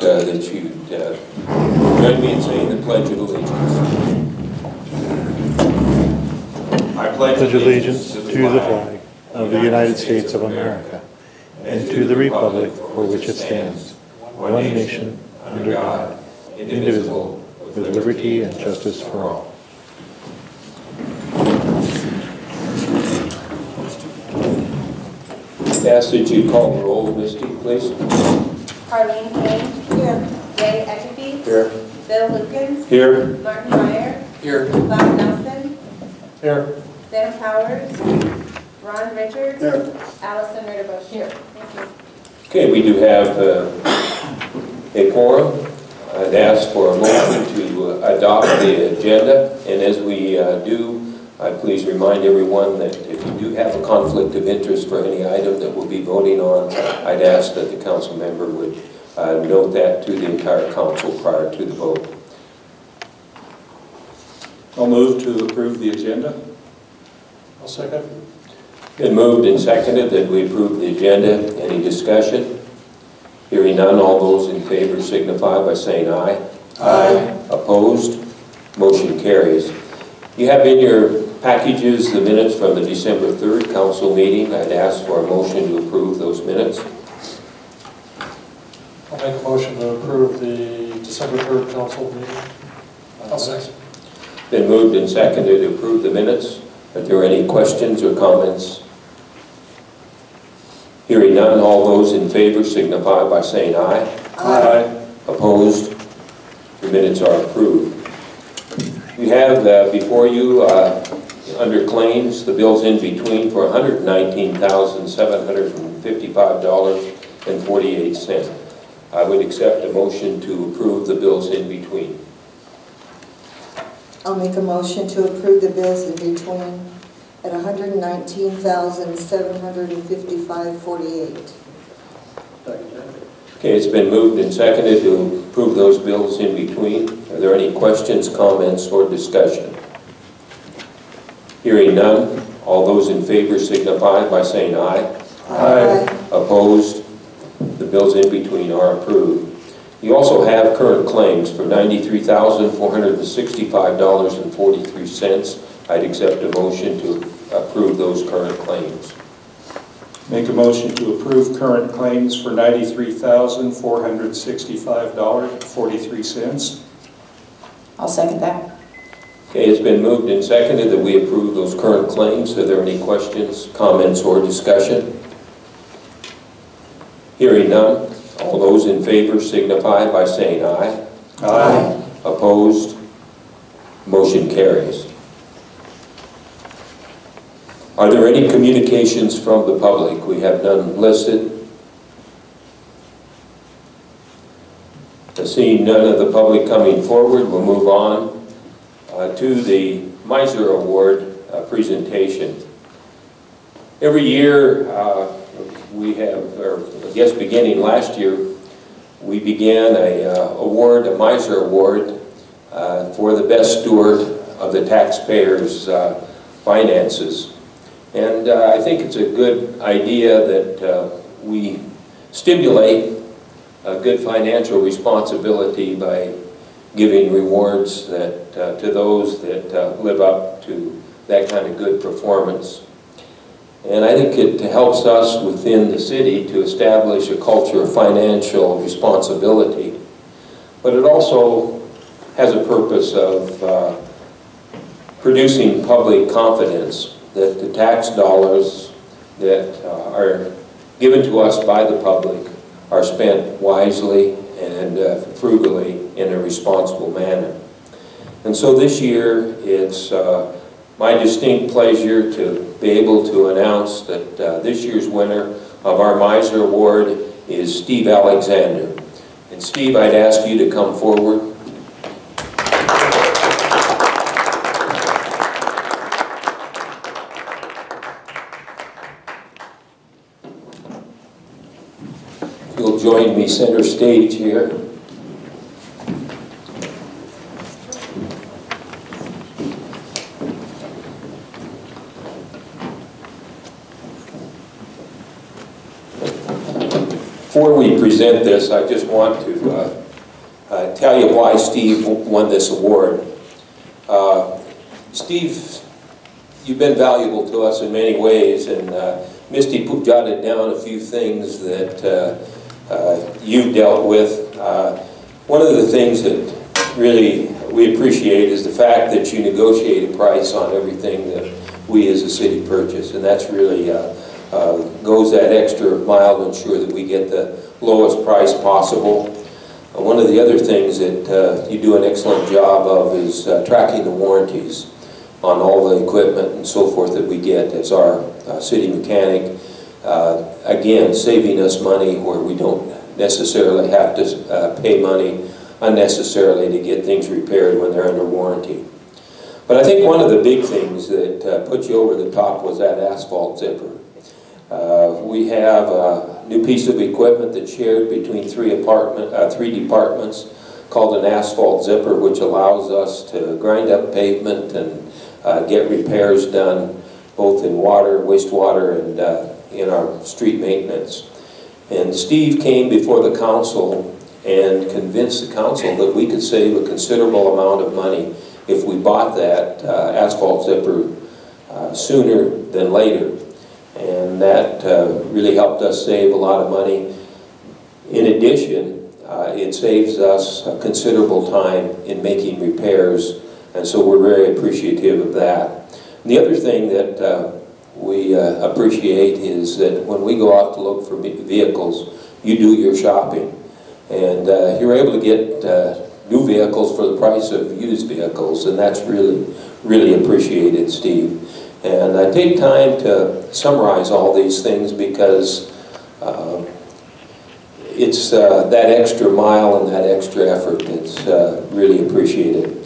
that you'd join me in saying the Pledge of Allegiance. I pledge allegiance to the flag of the United States of America and to the republic for which it stands, one nation, under God, indivisible, with liberty and justice for all. Ask that you call the roll, Misty, please. Carlene Kane. Here. Ray Echeby. Here. Bill Lukens. Here. Martin Meyer. Here. Bob Nelson. Here. Sam Powers. Ron Richards. Here. Allison Ritterbusch. Here. Thank you. Okay, we do have a quorum. I'd ask for a motion to adopt the agenda, and as we do, I please remind everyone that if you do have a conflict of interest for any item that we'll be voting on, I'd ask that the council member would note that to the entire council prior to the vote. I'll move to approve the agenda. I'll second. Been moved and seconded that we approve the agenda. Any discussion? Hearing none, all those in favor signify by saying aye. Aye. Opposed? Motion carries. You have in your packages the minutes from the December 3rd council meeting. I'd ask for a motion to approve those minutes. I'll make a motion to approve the December 3rd council meeting. I'll second. Been moved and seconded to approve the minutes. Are there any questions or comments? Hearing none, all those in favor signify by saying aye. Aye. Opposed? The minutes are approved. You have before you, under claims, the bills in between for $119,755.48. I would accept a motion to approve the bills in between. I'll make a motion to approve the bills in between at $119,755.48. Okay, it's been moved and seconded to approve those bills in between. Are there any questions, comments, or discussion? Hearing none, all those in favor signify by saying aye. Aye. Opposed? The bills in between are approved. You also have current claims for $93,465.43. I'd accept a motion to approve those current claims. Make a motion to approve current claims for $93,465.43. I'll second that. Okay, it's been moved and seconded that we approve those current claims. Are there any questions, comments, or discussion? Hearing none, all those in favor signify by saying aye. Aye. Opposed? Motion carries. Are there any communications from the public? We have none listed. Seeing none of the public coming forward, we'll move on to the Miser Award presentation. Every year we have, or I guess beginning last year, we began a Miser Award for the best steward of the taxpayers' finances. And I think it's a good idea that we stimulate a good financial responsibility by giving rewards that to those that live up to that kind of good performance. And I think it helps us within the city to establish a culture of financial responsibility. But it also has a purpose of producing public confidence that the tax dollars that are given to us by the public are spent wisely and frugally in a responsible manner. And so this year, it's my distinct pleasure to be able to announce that this year's winner of our Miser Award is Steve Alexander. And Steve, I'd ask you to come forward. You'll join me center stage here. Before we present this, I just want to tell you why Steve won this award. Steve, you've been valuable to us in many ways, and Misty jotted down a few things that you've dealt with. One of the things that really we appreciate is the fact that you negotiate a price on everything that we as a city purchase, and that's really goes that extra mile to ensure that we get the lowest price possible. One of the other things that you do an excellent job of is tracking the warranties on all the equipment and so forth that we get as our city mechanic. Again, saving us money where we don't necessarily have to pay money unnecessarily to get things repaired when they're under warranty. But I think one of the big things that put you over the top was that asphalt zipper. We have a new piece of equipment that's shared between three departments called an asphalt zipper, which allows us to grind up pavement and get repairs done both in water, wastewater, and in our street maintenance. And Steve came before the council and convinced the council that we could save a considerable amount of money if we bought that asphalt zipper sooner than later. And that really helped us save a lot of money. In addition, it saves us a considerable time in making repairs, and so we're very appreciative of that. And the other thing that we appreciate is that when we go out to look for vehicles, you do your shopping. And you're able to get new vehicles for the price of used vehicles, and that's really, really appreciated, Steve. And I take time to summarize all these things because it's that extra mile and that extra effort that's really appreciated.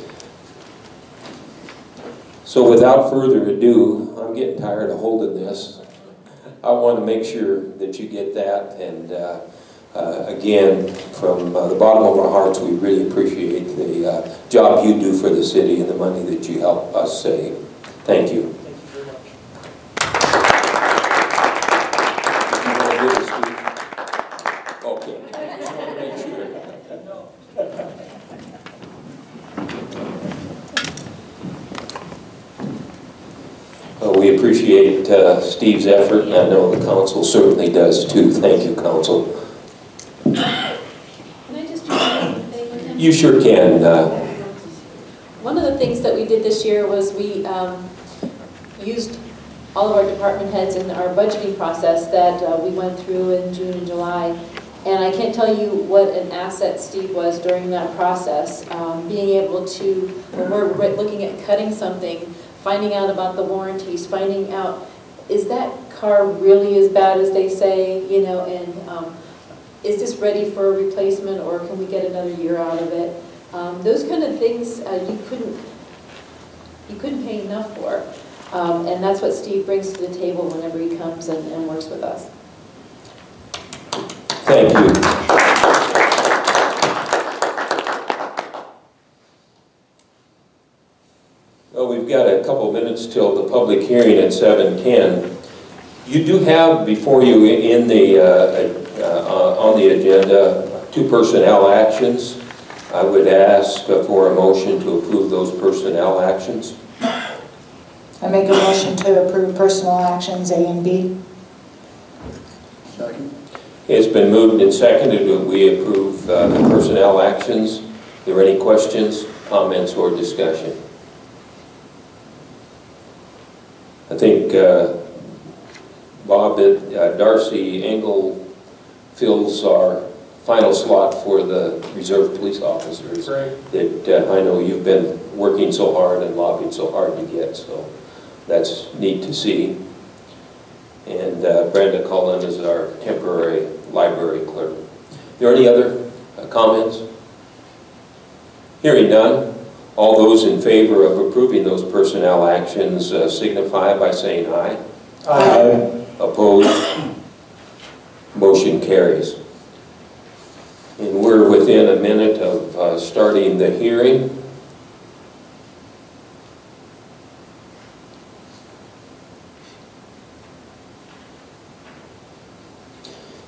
So without further ado, I'm getting tired of holding this. I want to make sure that you get that, and again, from the bottom of our hearts, we really appreciate the job you do for the city and the money that you help us save. Thank you. Okay. Just want to make sure. We appreciate Steve's effort, and I know the council certainly does too. Thank you, council. Can I just try something with him? You sure can. One of the things that we did this year was we used all of our department heads in our budgeting process that we went through in June and July. And I can't tell you what an asset Steve was during that process. Being able to, when we're looking at cutting something, finding out about the warranties, finding out, is that car really as bad as they say, you know, and is this ready for a replacement, or can we get another year out of it? Those kind of things you couldn't pay enough for. And that's what Steve brings to the table whenever he comes and works with us. Thank you. Well, we've got a couple minutes till the public hearing at 7:10. You do have before you in the on the agenda 2 personnel actions. I would ask for a motion to approve those personnel actions. I make a motion to approve personal actions A and B. Second. It's been moved and seconded that we approve the personnel actions. Are there any questions, comments, or discussion? I think Bob, Darcy Engel fills our final slot for the reserve police officers. Right. That I know you've been working so hard and lobbying so hard to get, so that's neat to see. And Brenda Cullen is our temporary library clerk. Are there any other comments? Hearing none, all those in favor of approving those personnel actions signify by saying aye. Aye. Opposed? Motion carries. And we're within a minute of starting the hearing.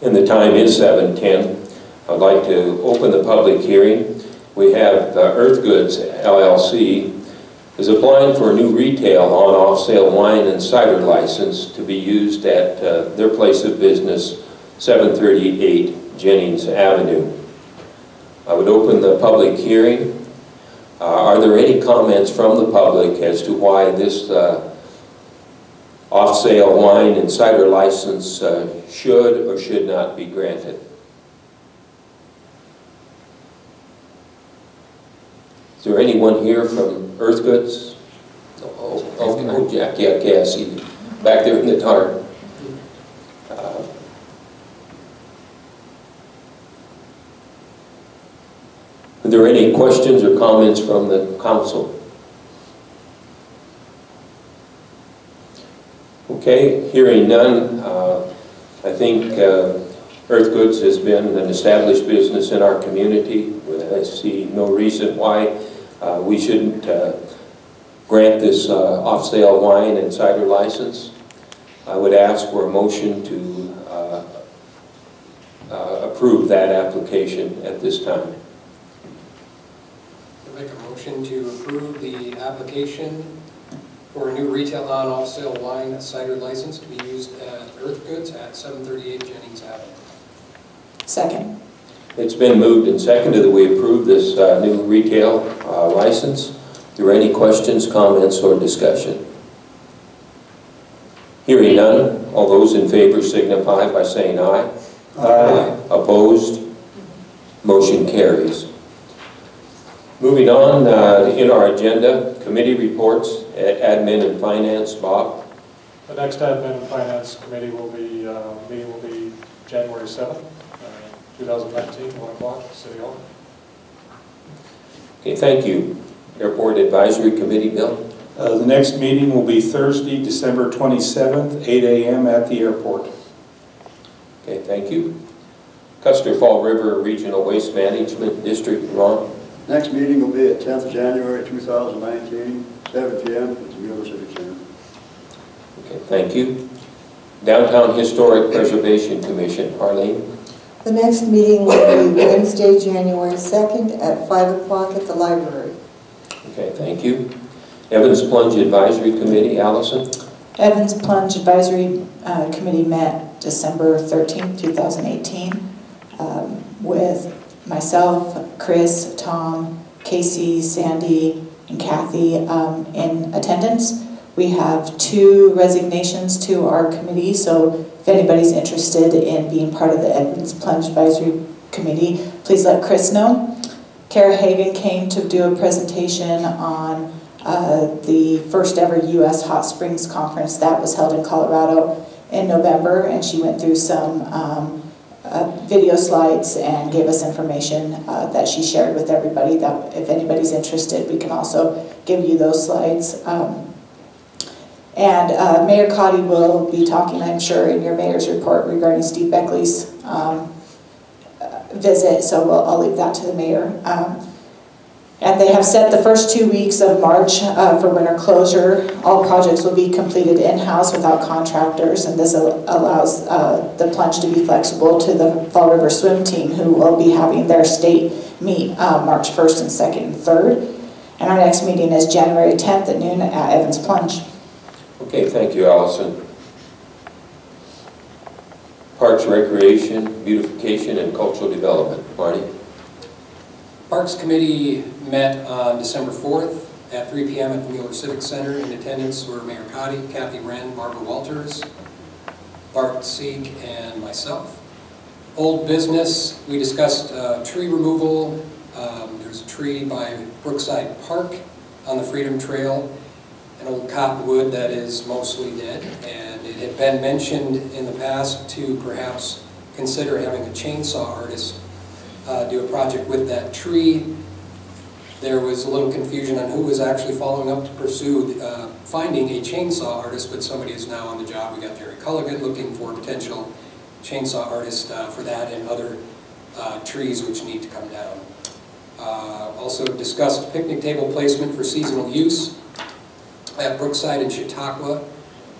and the time is 7:10. I'd like to open the public hearing. We have Earth Goods LLC is applying for a new retail on-off sale wine and cider license to be used at their place of business, 738 Jennings Avenue. I would open the public hearing. Are there any comments from the public as to why this off-sale wine and cider license should or should not be granted? Is there anyone here from Earth Goods? Oh, Jack, yeah, okay, I see you back there in the tarp. Are there any questions or comments from the council? Okay, hearing none, I think Earth Goods has been an established business in our community. I see no reason why we shouldn't grant this off-sale wine and cider license. I would ask for a motion to approve that application at this time. I make a motion to approve the application for a new retail on-off sale wine and cider license to be used at Earth Goods at 738 Jennings Avenue. Second. It's been moved and seconded that we approve this new retail license. Are there any questions, comments, or discussion? Hearing none, all those in favor signify by saying aye. Aye. Opposed? Motion carries. Moving on in our agenda, committee reports, admin and finance. Bob? The next admin and finance committee will be, meeting will be January 7th. 2019, 1 o'clock, City Hall. Okay, thank you. Airport Advisory Committee, Bill? The next meeting will be Thursday, December 27th, 8 a.m. at the airport. Okay, thank you. Custer Fall River Regional Waste Management District, Ron? Next meeting will be at 10th of January 2019, 7 p.m. at the Mueller Civic Center. Okay, thank you. Downtown Historic Preservation Commission, Arlene? The next meeting will be Wednesday, January 2nd at 5 o'clock at the library. Okay, thank you. Evans Plunge Advisory Committee, Allison? Evans Plunge Advisory Committee met December 13th, 2018 with myself, Chris, Tom, Casey, Sandy, and Kathy in attendance. We have 2 resignations to our committee, so if anybody's interested in being part of the Evans Plunge Advisory Committee, please let Chris know. Kara Hagan came to do a presentation on the first ever U.S. Hot Springs Conference that was held in Colorado in November, and she went through some video slides and gave us information that she shared with everybody. That if anybody's interested, we can also give you those slides. And Mayor Cotty will be talking, I'm sure, in your mayor's report regarding Steve Beckley's visit, so I'll leave that to the mayor. And they have set the first 2 weeks of March for winter closure. All projects will be completed in-house without contractors, and this allows the Plunge to be flexible to the Fall River swim team, who will be having their state meet March 1st and 2nd and 3rd. And our next meeting is January 10th at noon at Evans Plunge. Okay, thank you, Allison. Parks, Recreation, Beautification, and Cultural Development. Marty? Parks Committee met on December 4th at 3 p.m. at the Mueller Civic Center. In attendance were Mayor Cotty, Kathy Wren, Barbara Walters, Bart Sieg, and myself. Old business, we discussed tree removal. There's a tree by Brookside Park on the Freedom Trail, an old cottonwood that is mostly dead, and it had been mentioned in the past to perhaps consider having a chainsaw artist do a project with that tree. There was a little confusion on who was actually following up to pursue finding a chainsaw artist, but somebody is now on the job. We got Jerry Culligan looking for potential chainsaw artist for that and other trees which need to come down. Also discussed picnic table placement for seasonal use at Brookside and Chautauqua.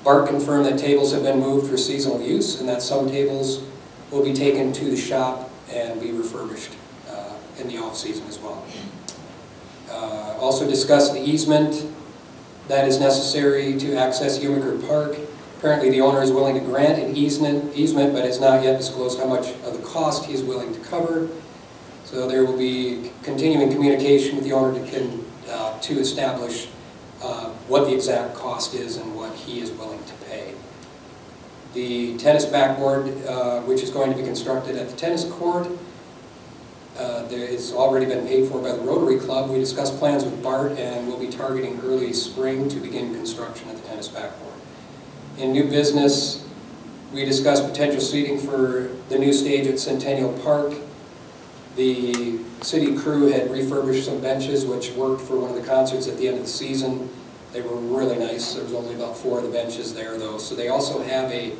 Bart confirmed that tables have been moved for seasonal use and that some tables will be taken to the shop and be refurbished in the off-season as well. Also discussed the easement that is necessary to access Umiker Park. Apparently the owner is willing to grant an easement, but has not yet disclosed how much of the cost he is willing to cover. So there will be continuing communication with the owner to establish what the exact cost is and what he is willing to pay. The tennis backboard, which is going to be constructed at the tennis court, there is already been paid for by the Rotary Club. We discussed plans with Bart and we'll be targeting early spring to begin construction of the tennis backboard. In new business, we discussed potential seating for the new stage at Centennial Park. The city crew had refurbished some benches which worked for one of the concerts at the end of the season. They were really nice. There was only about 4 of the benches there though. So they also have a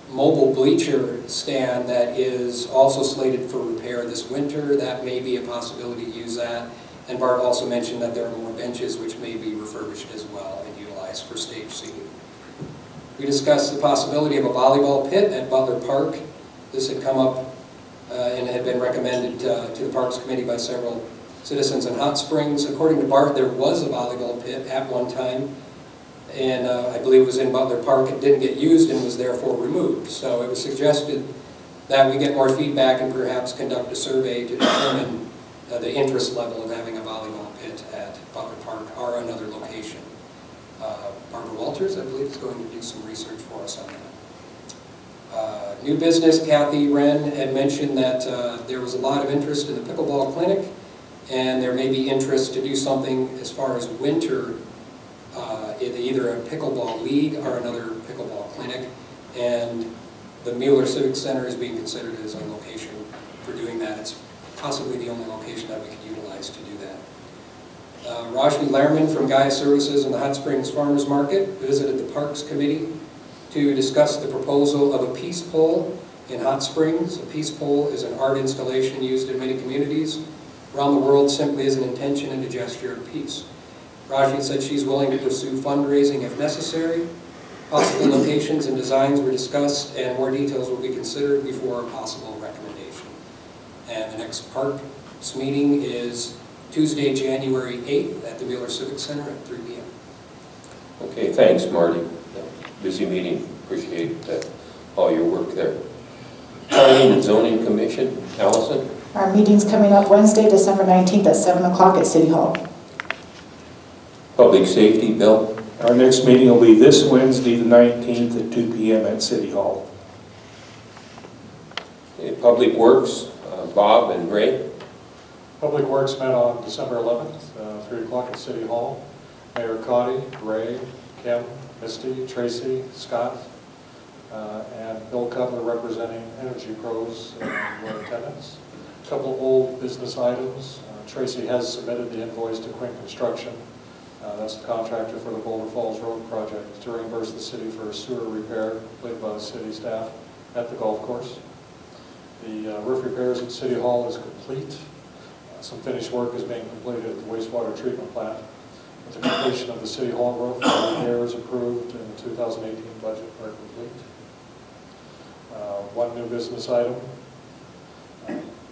mobile bleacher stand that is also slated for repair this winter. That may be a possibility to use that. And Bart also mentioned that there are more benches which may be refurbished as well and utilized for stage seating. We discussed the possibility of a volleyball pit at Butler Park. This had come up and had been recommended to the Parks Committee by several citizens in Hot Springs. According to Bart, there was a volleyball pit at one time, and I believe it was in Butler Park. It didn't get used and was therefore removed. So it was suggested that we get more feedback and perhaps conduct a survey to determine the interest level of having a volleyball pit at Butler Park or another location. Barbara Walters, I believe, is going to do some research for us on that. New business, Kathy Wren had mentioned that there was a lot of interest in the pickleball clinic, and there may be interest to do something as far as winter, either a pickleball league or another pickleball clinic, and the Mueller Civic Center is being considered as a location for doing that. It's possibly the only location that we can utilize to do that. Rajni Lehrman from Gaia Services and the Hot Springs Farmers Market visited the Parks Committee to discuss the proposal of a peace pole in Hot Springs. A peace pole is an art installation used in many communities around the world simply as an intention and a gesture of peace. Rajni said she's willing to pursue fundraising if necessary. Possible locations and designs were discussed, and more details will be considered before a possible recommendation. And the next Parks meeting is Tuesday, January 8th at the Mueller Civic Center at 3 p.m. Okay, thanks, Marty. Busy meeting. Appreciate all your work there. Planning and Zoning Commission, Allison? Our meeting's coming up Wednesday, December 19th at 7 o'clock at City Hall. Public Safety, Bill? Our next meeting will be this Wednesday, the 19th at 2 p.m. at City Hall. Okay, Public Works, Bob and Ray? Public Works met on December 11th, 3 o'clock at City Hall. Mayor Cotty, Ray, Kim, Misty, Tracy, Scott, and Bill Cutler representing Energy Pros were in attendance. A couple old business items. Tracy has submitted the invoice to Quinn Construction. That's the contractor for the Boulder Falls Road project to reimburse the city for a sewer repair completed by the city staff at the golf course. The roof repairs at City Hall is complete. Some finished work is being completed at the wastewater treatment plant. With the completion of the City Hall roof, the repairs approved in the 2018 budget are complete. One new business item.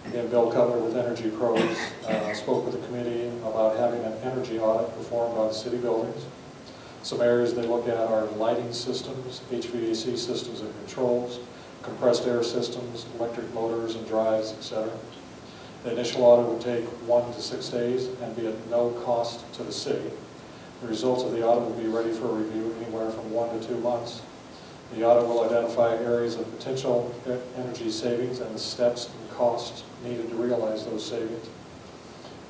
Again, Bill Cutler with Energy Pros spoke with the committee about having an energy audit performed on city buildings. Some areas they look at are lighting systems, HVAC systems and controls, compressed air systems, electric motors and drives, etc. The initial audit would take 1 to 6 days and be at no cost to the city. The results of the audit will be ready for review anywhere from 1 to 2 months. The audit will identify areas of potential energy savings and the steps and costs needed to realize those savings.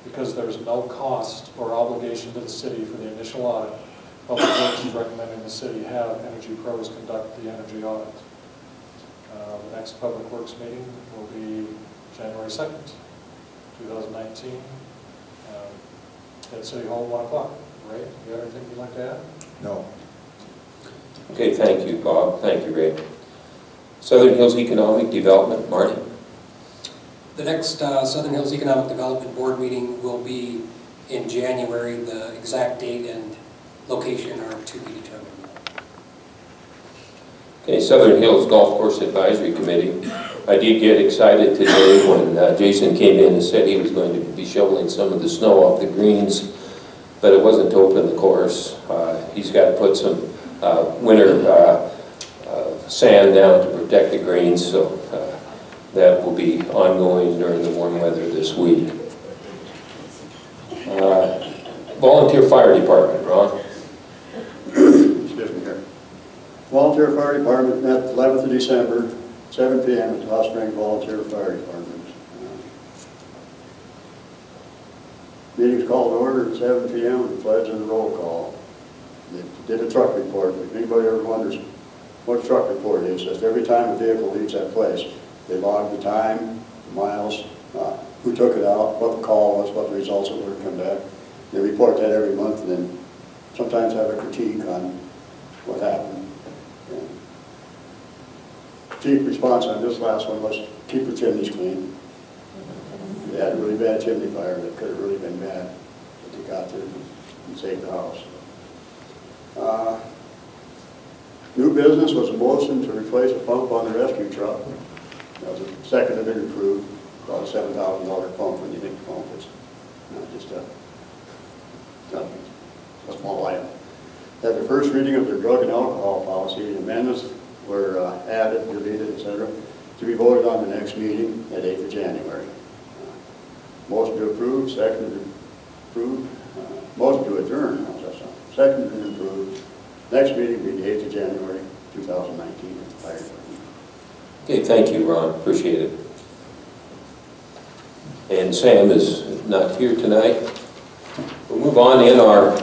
Because there's no cost or obligation to the city for the initial audit, Public Works is recommending the city have Energy Pros conduct the energy audit. The next Public Works meeting will be January 2nd, 2019, at City Hall, 1 o'clock. Ray, you have anything you'd like to add? No. Okay, thank you, Bob. Thank you, Ray. Southern Hills Economic Development, Marty? The next Southern Hills Economic Development Board meeting will be in January. The exact date and location are to be determined. Okay, Southern Hills Golf Course Advisory Committee. I did get excited today when Jason came in and said he was going to be shoveling some of the snow off the greens, but it wasn't to open the course. He's got to put some winter sand down to protect the greens, so that will be ongoing during the warm weather this week. Volunteer Fire Department, Ron. Excuse me here. Volunteer Fire Department met 11th of December, 7 p.m. at the Hot Springs Volunteer Fire Department. Meeting's called to order at 7 p.m. with the pledge and the roll call. They did a truck report. If anybody ever wonders what a truck report is, that's every time a vehicle leaves that place, they log the time, the miles, who took it out, what the call was, what the results of work come back. They report that every month, and then sometimes have a critique on what happened. And chief response on this last one was keep the chimneys clean. They had a really bad chimney fire that could have really been bad, but they got there and saved the house. New business was a motion to replace a pump on the rescue truck. That was a second of it improved, about a $7,000 pump when you think pump is not just a small item. At the first reading of the drug and alcohol policy, amendments were added, deleted, etc., to be voted on the next meeting at 8th of January. Motion to approve, seconded and approved. Motion to adjourn, how's that sound? Seconded and approved. Next meeting will be the 8th of January, 2019 at the fire department. Okay, thank you, Ron. Appreciate it. And Sam is not here tonight. We'll move on in our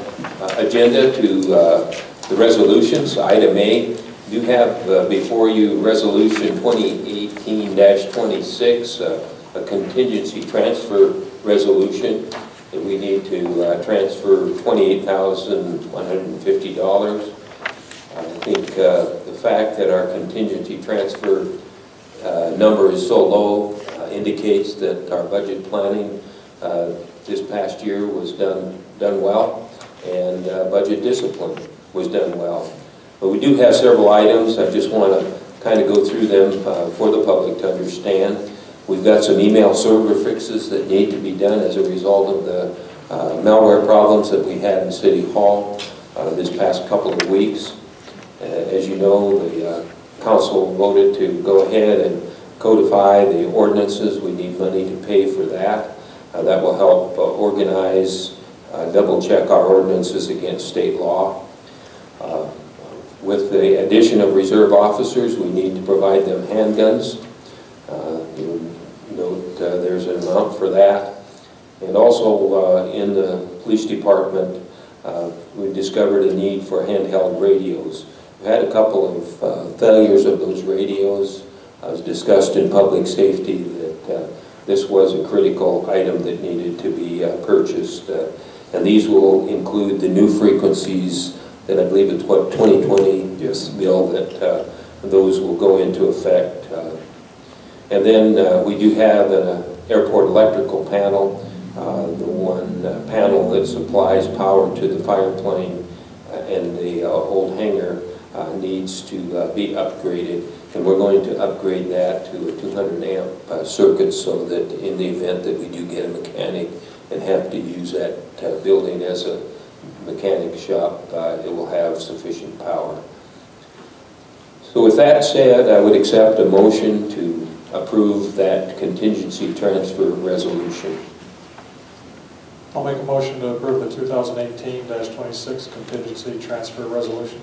agenda to the resolutions. Item A, you have before you Resolution 2018-26, a contingency transfer resolution that we need to transfer $28,150. I think the fact that our contingency transfer number is so low indicates that our budget planning this past year was done well, and budget discipline was done well. But we do have several items. I just want to kind of go through them for the public to understand. We've got some email server fixes that need to be done as a result of the malware problems that we had in City Hall this past couple of weeks. As you know, the council voted to go ahead and codify the ordinances. We need money to pay for that. That will help organize, double-check our ordinances against state law. With the addition of reserve officers, we need to provide them handguns. You'll note there's an amount for that. And also in the police department, we discovered a need for handheld radios. We had a couple of failures of those radios. It was discussed in public safety that this was a critical item that needed to be purchased. And these will include the new frequencies that I believe it's what, 2020 bill that those will go into effect. And then we do have an airport electrical panel, the one panel that supplies power to the fire plane and the old hangar needs to be upgraded. And we're going to upgrade that to a 200 amp circuit so that in the event that we do get a mechanic and have to use that building as a mechanic shop, it will have sufficient power. So with that said, I would accept a motion to approve that contingency transfer resolution. I'll make a motion to approve the 2018-26 contingency transfer resolution.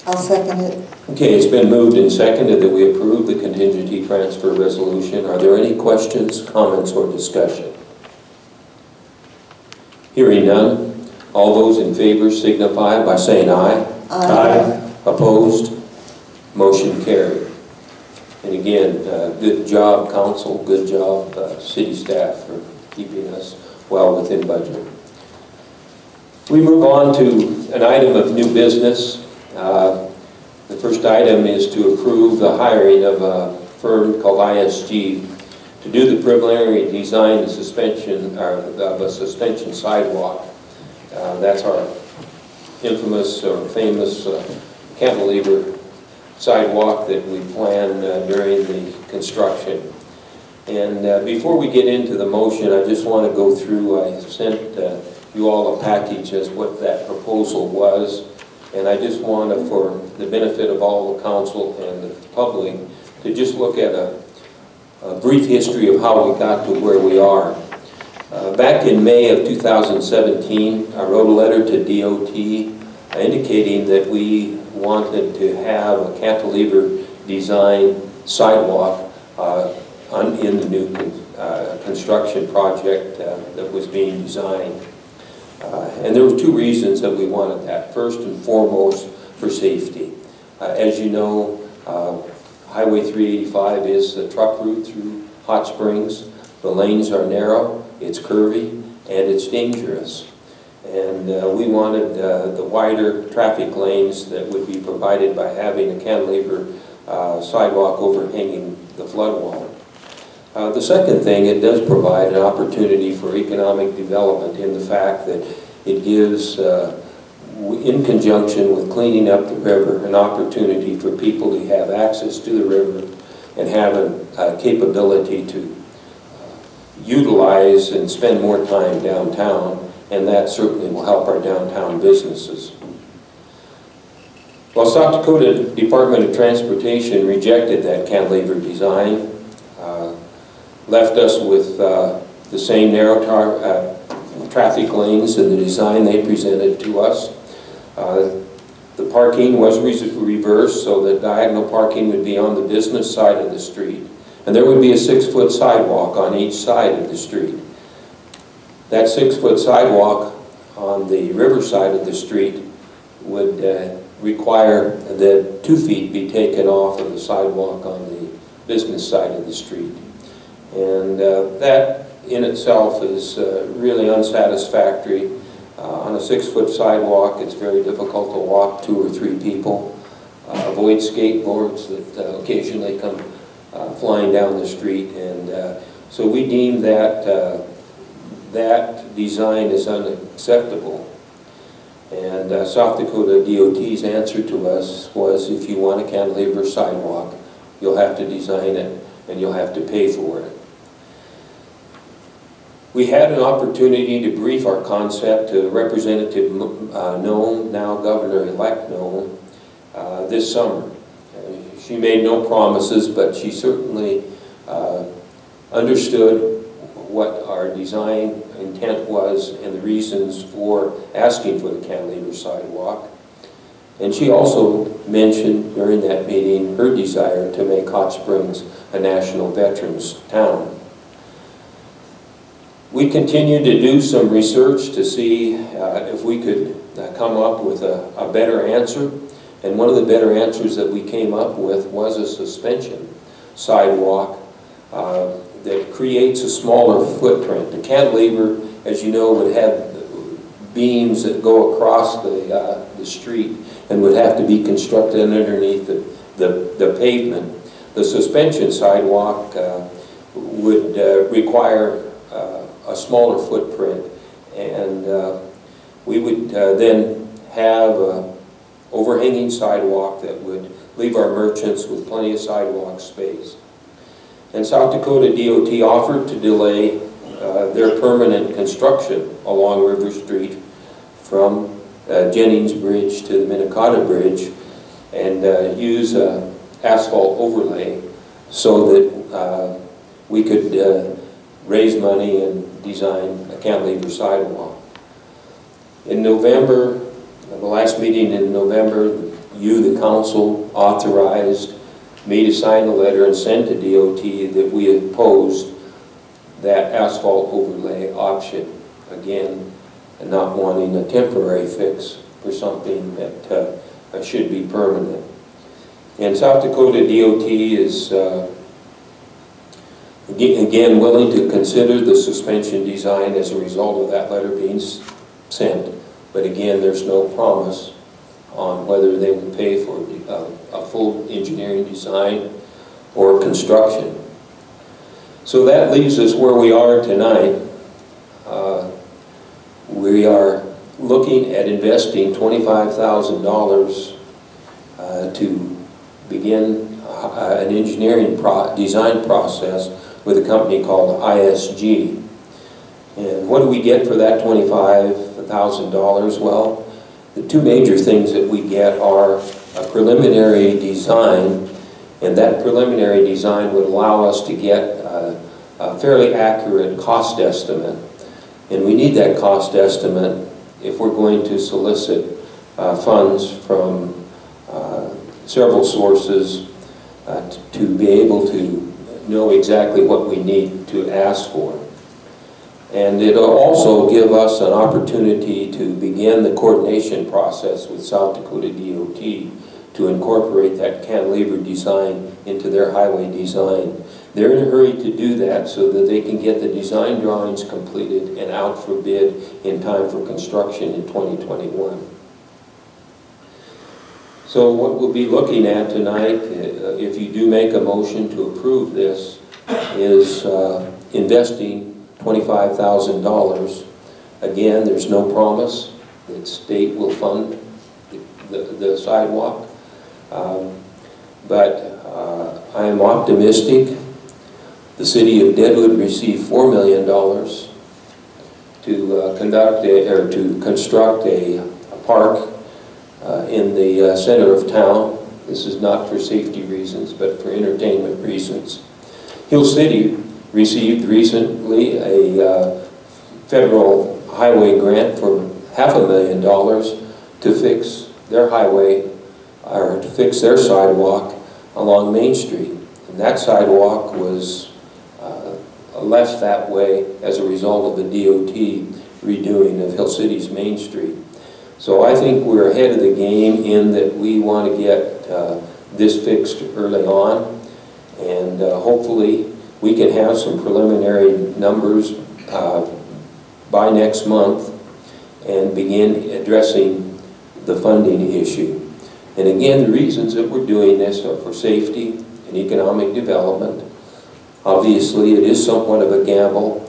I'll second it. Okay, it's been moved and seconded that we approve the contingency transfer resolution. Are there any questions, comments, or discussion? Hearing none, all those in favor signify by saying aye. Aye. Opposed? Motion carried. And again, good job, council, good job, city staff for keeping us well within budget. We move on to an item of new business. The first item is to approve the hiring of a firm called ISG to do the preliminary design of suspension sidewalk. That's our infamous or famous cantilever sidewalk that we planned during the construction. And before we get into the motion, I just want to go through, I sent you all a package as what that proposal was. And I just want to, for the benefit of all the council and the public, to just look at a brief history of how we got to where we are. Back in May of 2017, I wrote a letter to DOT indicating that we wanted to have a cantilever design sidewalk in the new construction project that was being designed. And there were two reasons that we wanted that. First and foremost, for safety. As you know, Highway 385 is the truck route through Hot Springs. The lanes are narrow, it's curvy, and it's dangerous. And we wanted the wider traffic lanes that would be provided by having a cantilever sidewalk overhanging the flood wall. The second thing, it does provide an opportunity for economic development in the fact that it gives, in conjunction with cleaning up the river, an opportunity for people to have access to the river and have a capability to utilize and spend more time downtown, and that certainly will help our downtown businesses. While South Dakota Department of Transportation rejected that cantilever design, left us with the same narrow traffic lanes in the design they presented to us. The parking was reversed so that diagonal parking would be on the business side of the street, and there would be a 6-foot sidewalk on each side of the street. That 6-foot sidewalk on the river side of the street would require that 2 feet be taken off of the sidewalk on the business side of the street. And that in itself is really unsatisfactory. On a 6-foot sidewalk, it's very difficult to walk 2 or 3 people. Avoid skateboards that occasionally come flying down the street. And so we deem that that design is unacceptable. And South Dakota DOT's answer to us was, if you want a cantilever sidewalk, you'll have to design it and you'll have to pay for it. We had an opportunity to brief our concept to Representative Noem, now Governor-elect Noem, this summer. She made no promises, but she certainly understood what our design intent was and the reasons for asking for the cantilever sidewalk. And she also mentioned during that meeting her desire to make Hot Springs a national veterans town. We continued to do some research to see if we could come up with a better answer. And one of the better answers that we came up with was a suspension sidewalk that creates a smaller footprint. The cantilever, as you know, would have beams that go across the street and would have to be constructed underneath the pavement. The suspension sidewalk would require a smaller footprint, and we would then have an overhanging sidewalk that would leave our merchants with plenty of sidewalk space. And South Dakota DOT offered to delay their permanent construction along River Street from Jennings Bridge to the Minnetonka Bridge and use an asphalt overlay so that we could raise money and design a cantilever sidewalk. In November, the last meeting in November, you, the council, authorized me to sign a letter and send to DOT that we opposed that asphalt overlay option. Again, not wanting a temporary fix for something that should be permanent. And South Dakota DOT is again willing to consider the suspension design as a result of that letter being sent. But again, there's no promise on whether they will pay for a full engineering design or construction. So that leaves us where we are tonight. We are looking at investing $25,000 to begin an engineering design process with a company called ISG. And what do we get for that $25,000? Well, the two major things that we get are a preliminary design, and that preliminary design would allow us to get a fairly accurate cost estimate. And we need that cost estimate if we're going to solicit funds from several sources to be able to know exactly what we need to ask for. And it'll also give us an opportunity to begin the coordination process with South Dakota DOT to incorporate that cantilever design into their highway design. They're in a hurry to do that so that they can get the design drawings completed and out for bid in time for construction in 2021. So what we'll be looking at tonight, if you do make a motion to approve this, is investing $25,000. Again, there's no promise that state will fund the sidewalk, but I am optimistic. The city of Deadwood received $4 million to construct a park in the center of town. This is not for safety reasons, but for entertainment reasons. Hill City received recently a federal highway grant for $500,000 to fix their highway, or to fix their sidewalk along Main Street. And that sidewalk was left that way as a result of the DOT redoing of Hill City's Main Street. So I think we're ahead of the game in that we want to get this fixed early on, and hopefully we can have some preliminary numbers by next month and begin addressing the funding issue. And again, the reasons that we're doing this are for safety and economic development. Obviously, it is somewhat of a gamble,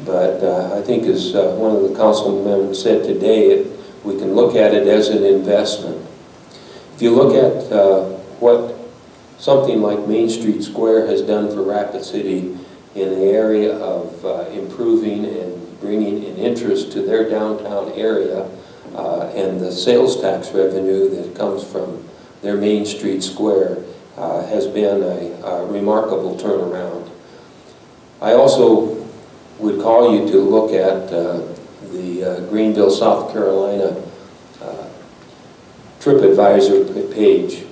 but I think as one of the councilmen said today, we can look at it as an investment. If you look at what something like Main Street Square has done for Rapid City in the area of improving and bringing an interest to their downtown area and the sales tax revenue that comes from their Main Street Square has been a remarkable turnaround. I also would call you to look at the Greenville, South Carolina TripAdvisor page.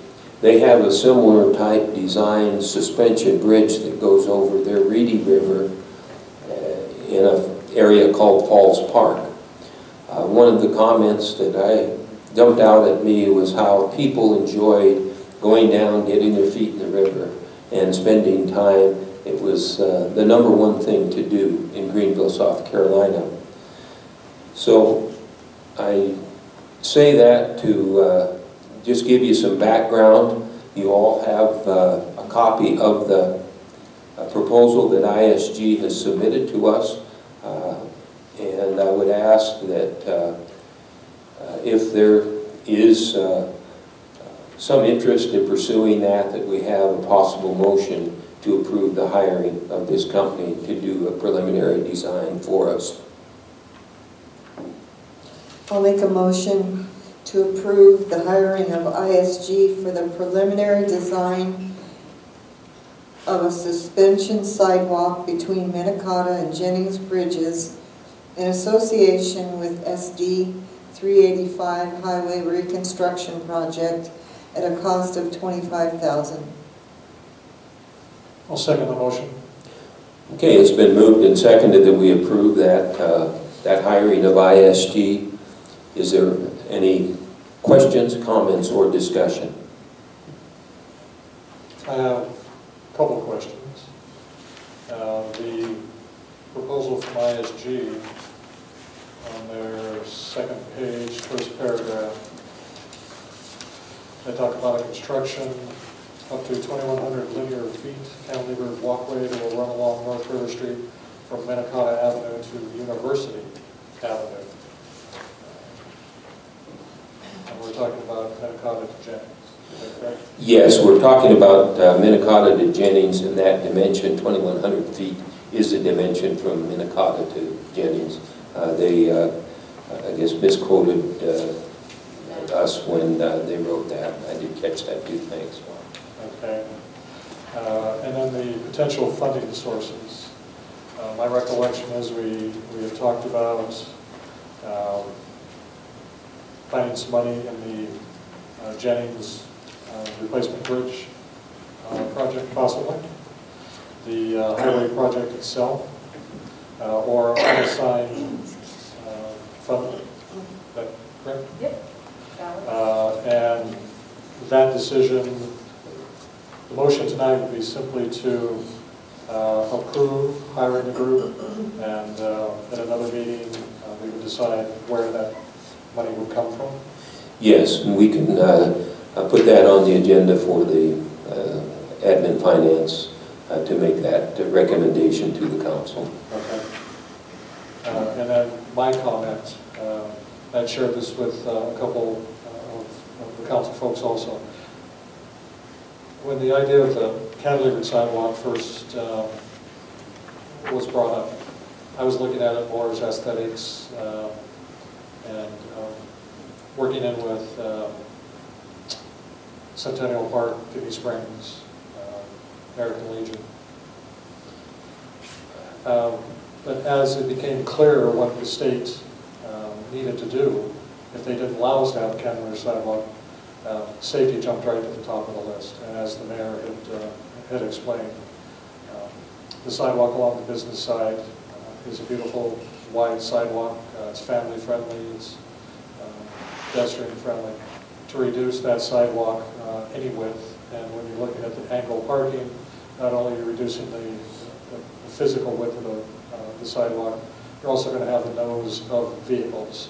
They have a similar type design suspension bridge that goes over their Reedy River in an area called Falls Park. One of the comments that I jumped out at me was how people enjoyed going down, getting their feet in the river, and spending time. It was the #1 thing to do in Greenville, South Carolina. So I say that to just give you some background. You all have a copy of the proposal that ISG has submitted to us, and I would ask that if there is some interest in pursuing that we have a possible motion to approve the hiring of this company to do a preliminary design for us. I'll make a motion to approve the hiring of ISG for the preliminary design of a suspension sidewalk between Minnetonka and Jennings Bridges in association with SD 385 Highway Reconstruction Project at a cost of $25,000. I'll second the motion. Okay, it's been moved and seconded that we approve that hiring of ISG. Is there any questions, comments, or discussion? I have a couple of questions. The proposal from ISG on their second page, first paragraph, they talk about a construction up to 2,100 linear feet cantilever walkway that will run along North River Street from Minnetonka Avenue to University Avenue. And we're talking about Minnetonka to Jennings, is that correct? Yes, we're talking about Minnetonka to Jennings, and that dimension, 2,100 feet, is the dimension from Minnetonka to Jennings. They, I guess, misquoted us when they wrote that. I did catch that too, thanks. Okay. And then the potential funding sources. My recollection is we have talked about finding some money in the Jennings replacement bridge project possibly, the highway project itself, or unassigned funding. Is that correct? Yep. And that decision, the motion tonight would be simply to approve hiring the group, and at another meeting we would decide where that money would come from. Yes, and we can put that on the agenda for the admin finance to make that recommendation to the council. Okay. And then my comment, I shared this with a couple of the council folks also. When the idea of the cantilevered sidewalk first was brought up, I was looking at it more as aesthetics and working in with Centennial Park, Kidney Springs, American Legion. But as it became clear what the state needed to do, if they didn't allow us to have a cantilevered sidewalk, safety jumped right to the top of the list. And as the mayor had explained, the sidewalk along the business side is a beautiful wide sidewalk. It's family friendly, it's pedestrian friendly. To reduce that sidewalk any width, and when you're looking at the angle parking, not only are you reducing the physical width of the sidewalk, you're also going to have the nose of vehicles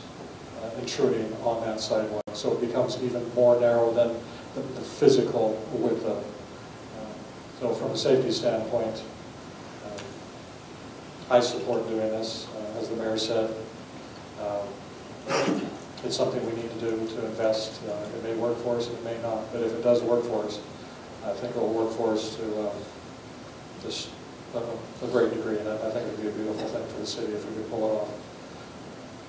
intruding on that sidewalk. So it becomes even more narrow than the physical width of it. So from a safety standpoint, I support doing this, as the mayor said. It's something we need to do to invest. It may work for us, it may not, but if it does work for us, I think it will work for us to just a great degree, and I think it would be a beautiful thing for the city if we could pull it off.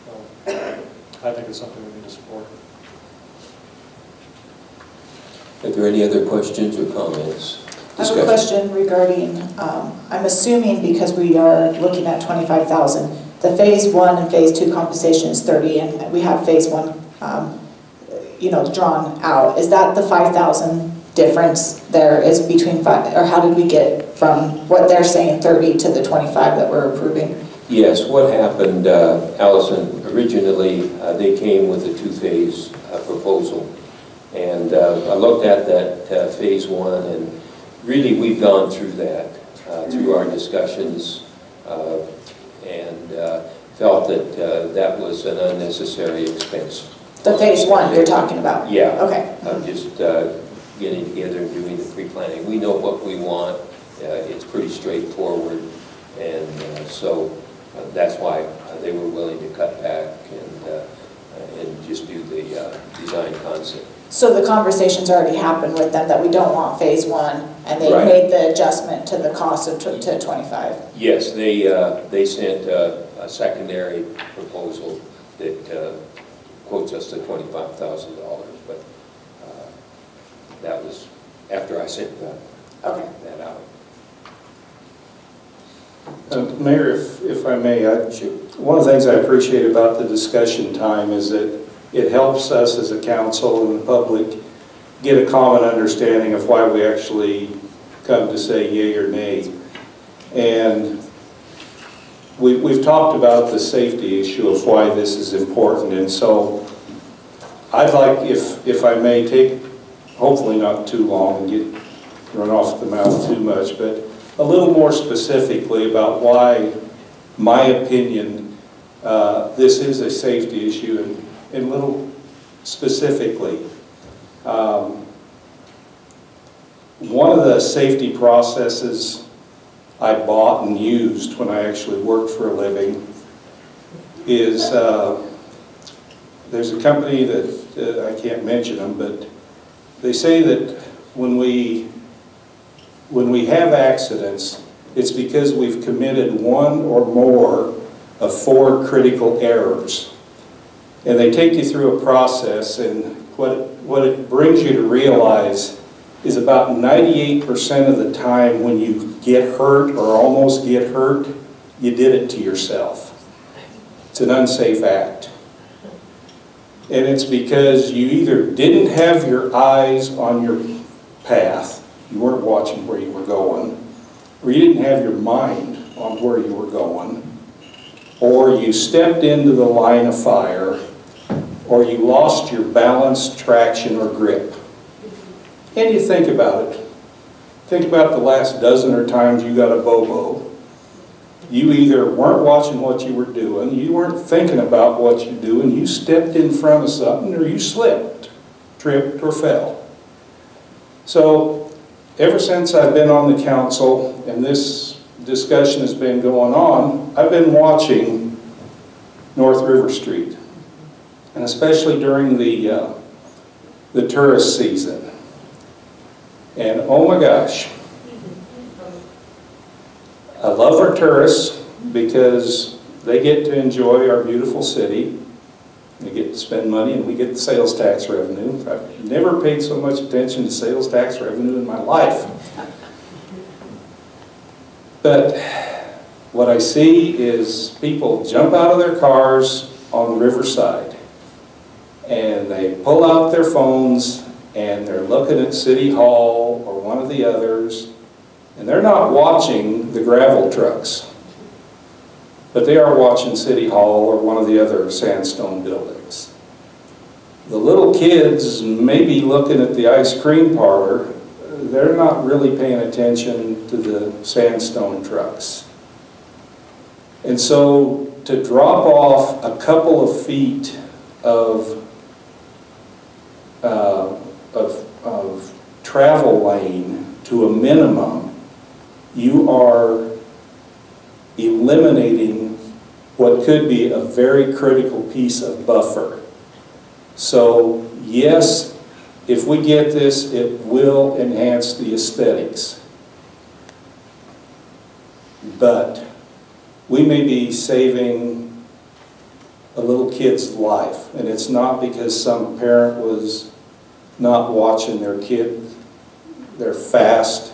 So, I think it's something we need to support. Are there any other questions or comments? I have a question regarding, I'm assuming because we are looking at 25,000, the phase 1 and phase 2 compensation is 30, and we have phase 1, drawn out. Is that the 5,000 difference there is between or how did we get from what they're saying 30 to the 25 that we're approving? Yes, what happened, Allison, originally they came with a two-phase proposal. And I looked at that phase 1, and really we've gone through that, through our discussions, and felt that that was an unnecessary expense. The phase 1 you're talking about? Yeah. Okay. Just getting together and doing the pre-planning. We know what we want. It's pretty straightforward, and so that's why they were willing to cut back and just do the design concept. So the conversations already happened with them that we don't want phase 1, and they Right. made the adjustment to the cost of to 25. Yes, they sent a secondary proposal that quotes us to $25,000, but that was after I sent that out. Mayor, if I may, Sure. one of the things I appreciate about the discussion time is that it helps us as a council and the public get a common understanding of why we actually come to say yay or nay. And we've talked about the safety issue of why this is important, and so I'd like, if I may, take, hopefully not too long and get run off the mouth too much, but a little more specifically about why, my opinion, this is a safety issue, and little specifically. One of the safety processes I bought and used when I actually worked for a living is, there's a company that, I can't mention them, but they say that when we have accidents, it's because we've committed one or more of 4 critical errors. And they take you through a process, and what it brings you to realize is about 98% of the time when you get hurt or almost get hurt, you did it to yourself. It's an unsafe act. And it's because you either didn't have your eyes on your path, you weren't watching where you were going, or you didn't have your mind on where you were going, or you stepped into the line of fire, or you lost your balance, traction, or grip. And you think about it. Think about the last dozen or times you got a bobo. You either weren't watching what you were doing, you weren't thinking about what you're doing, you stepped in front of something, or you slipped, tripped, or fell. So, ever since I've been on the council, and this discussion has been going on, I've been watching North River Street, and especially during the tourist season. And oh my gosh, I love our tourists because they get to enjoy our beautiful city. They get to spend money, and we get the sales tax revenue. I've never paid so much attention to sales tax revenue in my life. But what I see is people jump out of their cars on the riverside, and they pull out their phones, and they're looking at City Hall or one of the others, and they're not watching the gravel trucks, but they are watching City Hall or one of the other sandstone buildings. The little kids may be looking at the ice cream parlor. They're not really paying attention to the sandstone trucks. And so to drop off a couple of feet of travel lane to a minimum, you are eliminating what could be a very critical piece of buffer. So yes, if we get this, it will enhance the aesthetics. But we may be saving a little kid's life, and it's not because some parent was not watching their kid. They're fast.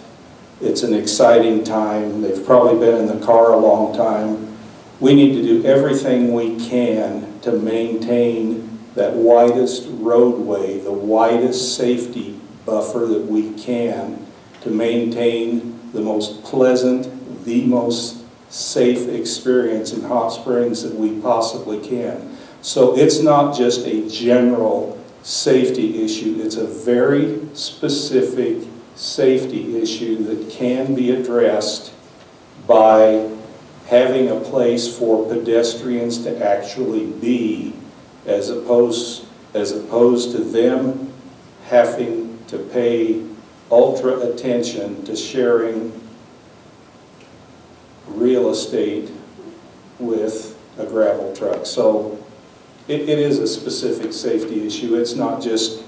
It's an exciting time. They've probably been in the car a long time. We need to do everything we can to maintain that widest roadway, the widest safety buffer that we can, to maintain the most pleasant, the most safe experience in Hot Springs that we possibly can. So it's not just a general safety issue, it's a very specific safety issue that can be addressed by having a place for pedestrians to actually be, as opposed to them having to pay ultra attention to sharing real estate with a gravel truck. So it is a specific safety issue. It's not just,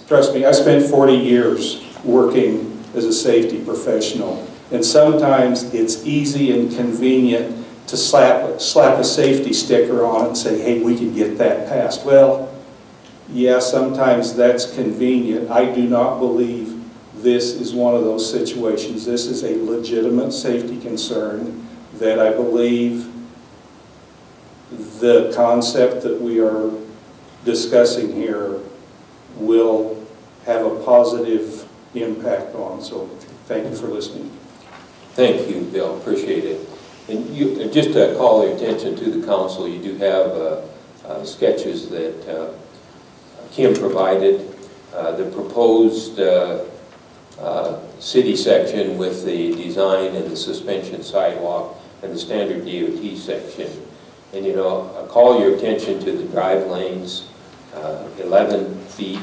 trust me, I spent 40 years working as a safety professional, and sometimes it's easy and convenient to slap a safety sticker on it and say, hey, we can get that passed. Well, yeah, sometimes that's convenient. I do not believe this is one of those situations. This is a legitimate safety concern that I believe the concept that we are discussing here will have a positive impact on. So thank you for listening. Thank you, Bill. Appreciate it. And just to call your attention to the council, you do have sketches that Kim provided. The proposed city section with the design and the suspension sidewalk and the standard DOT section. And you know, I call your attention to the drive lanes, 11 feet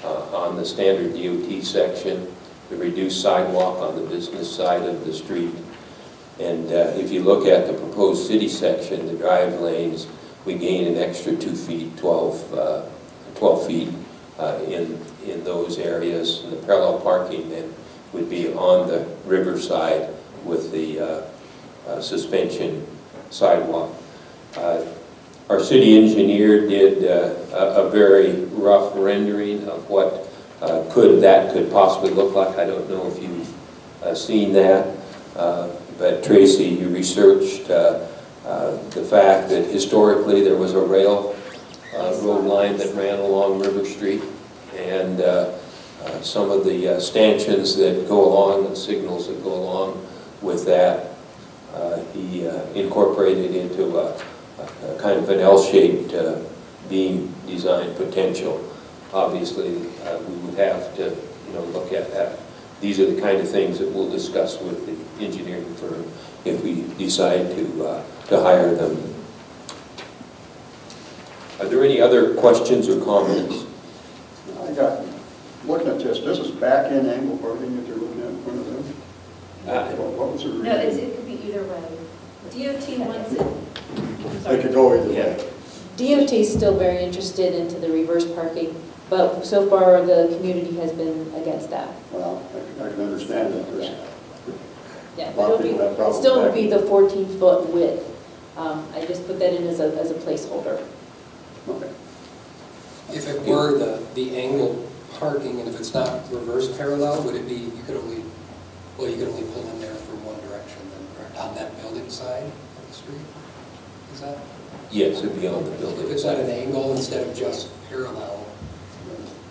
on the standard DOT section, the reduced sidewalk on the business side of the street. And if you look at the proposed city section, the drive lanes, we gain an extra 2 feet, 12 feet in those areas. And the parallel parking then would be on the riverside with the suspension sidewalk. Our city engineer did a very rough rendering of what that could possibly look like. I don't know if you've seen that, but Tracy, you researched the fact that historically there was a road line that ran along River Street, and some of the stanchions that go along and signals that go along with that, he incorporated into a kind of an L-shaped beam design potential. Obviously, we would have to, look at that. These are the kind of things that we'll discuss with the engineering firm if we decide to hire them. Are there any other questions or comments? I got, looking at this is back-end angle parking that you're looking at in front of them? What was the reason? No, it could be either way. DOT wants it. They could go either Yeah. way. DOT is still very interested into the reverse parking, but so far the community has been against that. Well, I can understand that. There's Yeah, a but lot of people have it problems still would with be the 14-foot width. I just put that in as a placeholder. that. Okay. If it were the angled parking, and if it's not reverse parallel, would it be, you could only pull in there from one direction then, correct? On that building side of the street? Is that? Yes, it'd be on the building. If it's at an angle instead of just parallel?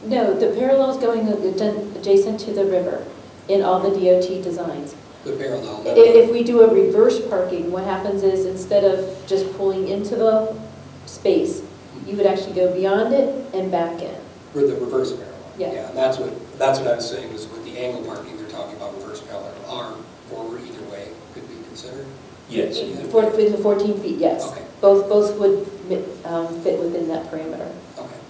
No, the parallel is going adjacent to the river in all the DOT designs. The parallel? If we do a reverse parking, what happens is instead of just pulling into the space, you would actually go beyond it and back in. For the reverse parallel? Yeah. Yeah, and that's what I was saying, was with the angle parking, they're talking about reverse parallel. Arm forward either way could be considered? Yes. In the 14 feet, yes. Okay. Both would fit within that parameter. Okay.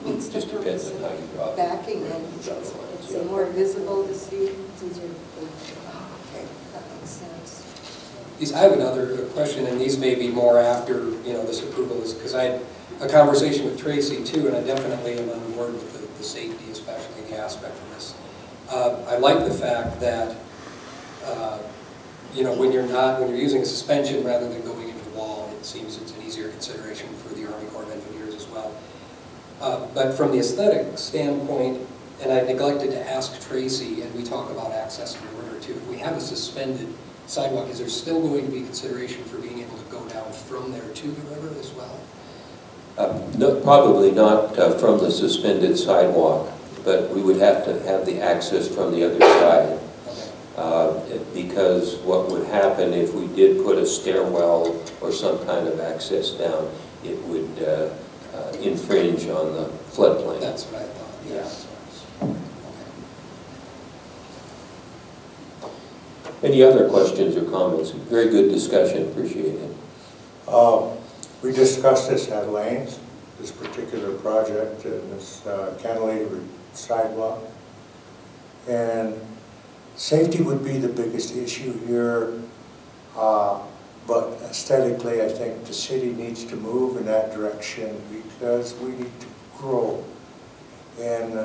It just depends on how you draw it. Backing in, it's more visible to see. It's easier. Okay, that makes sense. I have another question, and these may be more after, this approval is, because I had a conversation with Tracy too, and I definitely am on board with the safety, especially the aspect of this. I like the fact that, when you're using a suspension rather than going into the wall, it seems it's an easier consideration for the Army Corps of Engineers as well. But from the aesthetic standpoint, and I neglected to ask Tracy, and we talk about access to the river too, if we have a suspended sidewalk, is there still going to be consideration for being able to go down from there to the river as well? No, probably not from the suspended sidewalk, but we would have to have the access from the other side. Because what would happen if we did put a stairwell or some kind of access down, it would infringe on the floodplain. That's what I thought, yeah. Any other questions or comments? Very good discussion, appreciate it. We discussed this at length, this particular project, and this cantilever sidewalk. And safety would be the biggest issue here, but aesthetically I think the city needs to move in that direction because we need to grow. And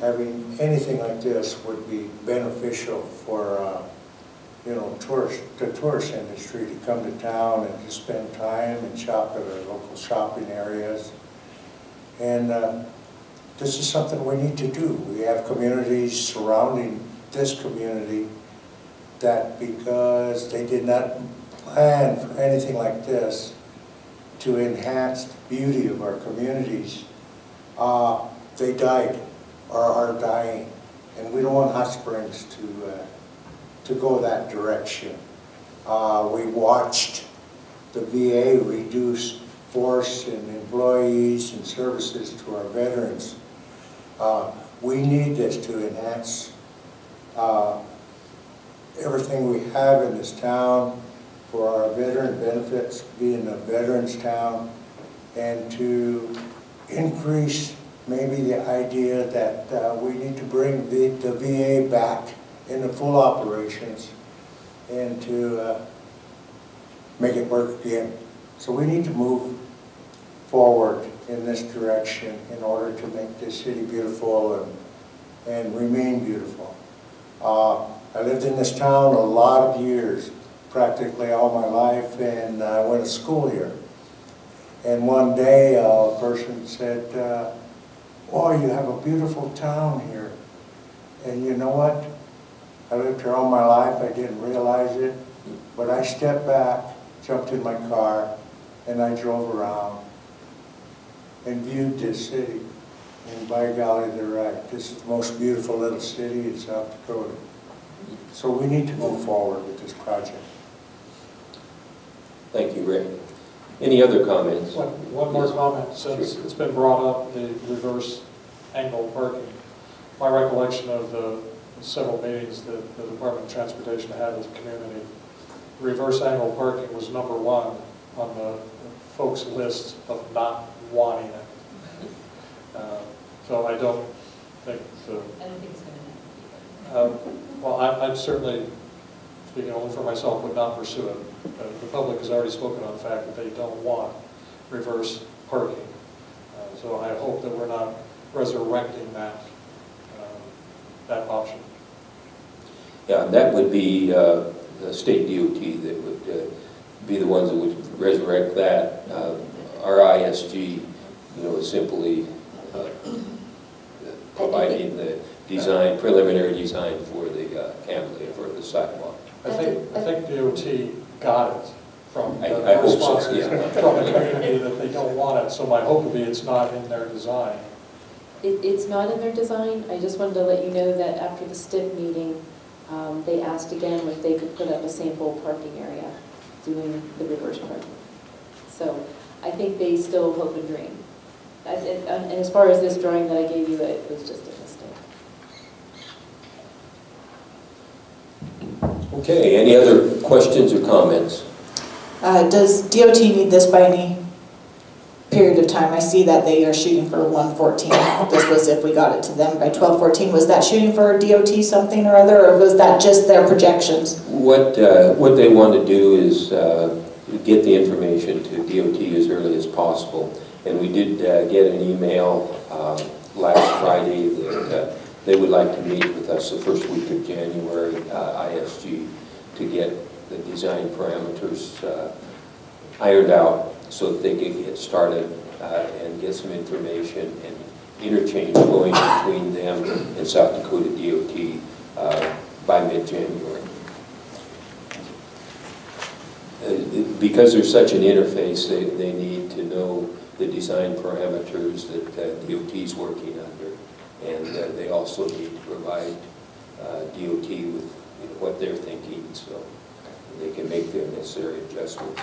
having anything like this would be beneficial for the tourist industry to come to town and to spend time and shop at our local shopping areas. And this is something we need to do. We have communities surrounding this community that, because they did not plan for anything like this to enhance the beauty of our communities, they died or are dying. And we don't want Hot Springs to go that direction. We watched the VA reduce force and employees and services to our veterans. We need this to enhance everything we have in this town for our veteran benefits, being a veterans town, and to increase maybe the idea that we need to bring the VA back into full operations and to make it work again. So we need to move forward in this direction in order to make this city beautiful and remain beautiful. I lived in this town a lot of years, practically all my life, and I went to school here. And one day a person said, "Boy, you have a beautiful town here." And you know what? I lived here all my life, I didn't realize it, but I stepped back, jumped in my car, and I drove around and viewed this city. And by golly, they're right. This is the most beautiful little city in South Dakota. So we need to move forward with this project. Thank you, Rick. Any other comments? One more comment, since it's been brought up, the reverse angle parking. My recollection of the several meetings that the Department of Transportation had with the community, reverse angle parking was #1 on the folks' list of not wanting it. So I don't think I don't think it's going to happen. well, I certainly, speaking only for myself, would not pursue it. The public has already spoken on the fact that they don't want reverse parking. So I hope that we're not resurrecting that option. Yeah, that would be the state DOT that would be the ones that would resurrect that. Our ISG, is simply providing the design, preliminary design for the cantilever, for the sidewalk. I think DOT got it from I the hope so, responses yeah. from the community that they don't want it. So my hope would be it's not in their design. It's not in their design. I just wanted to let you know that after the STIP meeting, they asked again if they could put up a sample parking area doing the reverse parking. So I think they still hope and dream. And as far as this drawing that I gave you, it was just a mistake. Okay, any other questions or comments? Does DOT need this by any period of time? I see that they are shooting for 1/14. This was if we got it to them by 12/14. Was that shooting for DOT something or other, or was that just their projections? What they want to do is get the information to DOT as early as possible. And we did get an email last Friday that they would like to meet with us the first week of January, ISG, to get the design parameters ironed out so that they can get started and get some information and interchange going between them and South Dakota DOT by mid-January. Because there's such an interface, they need to know the design parameters that DOT is working under, and they also need to provide DOT with what they're thinking so they can make their necessary adjustments.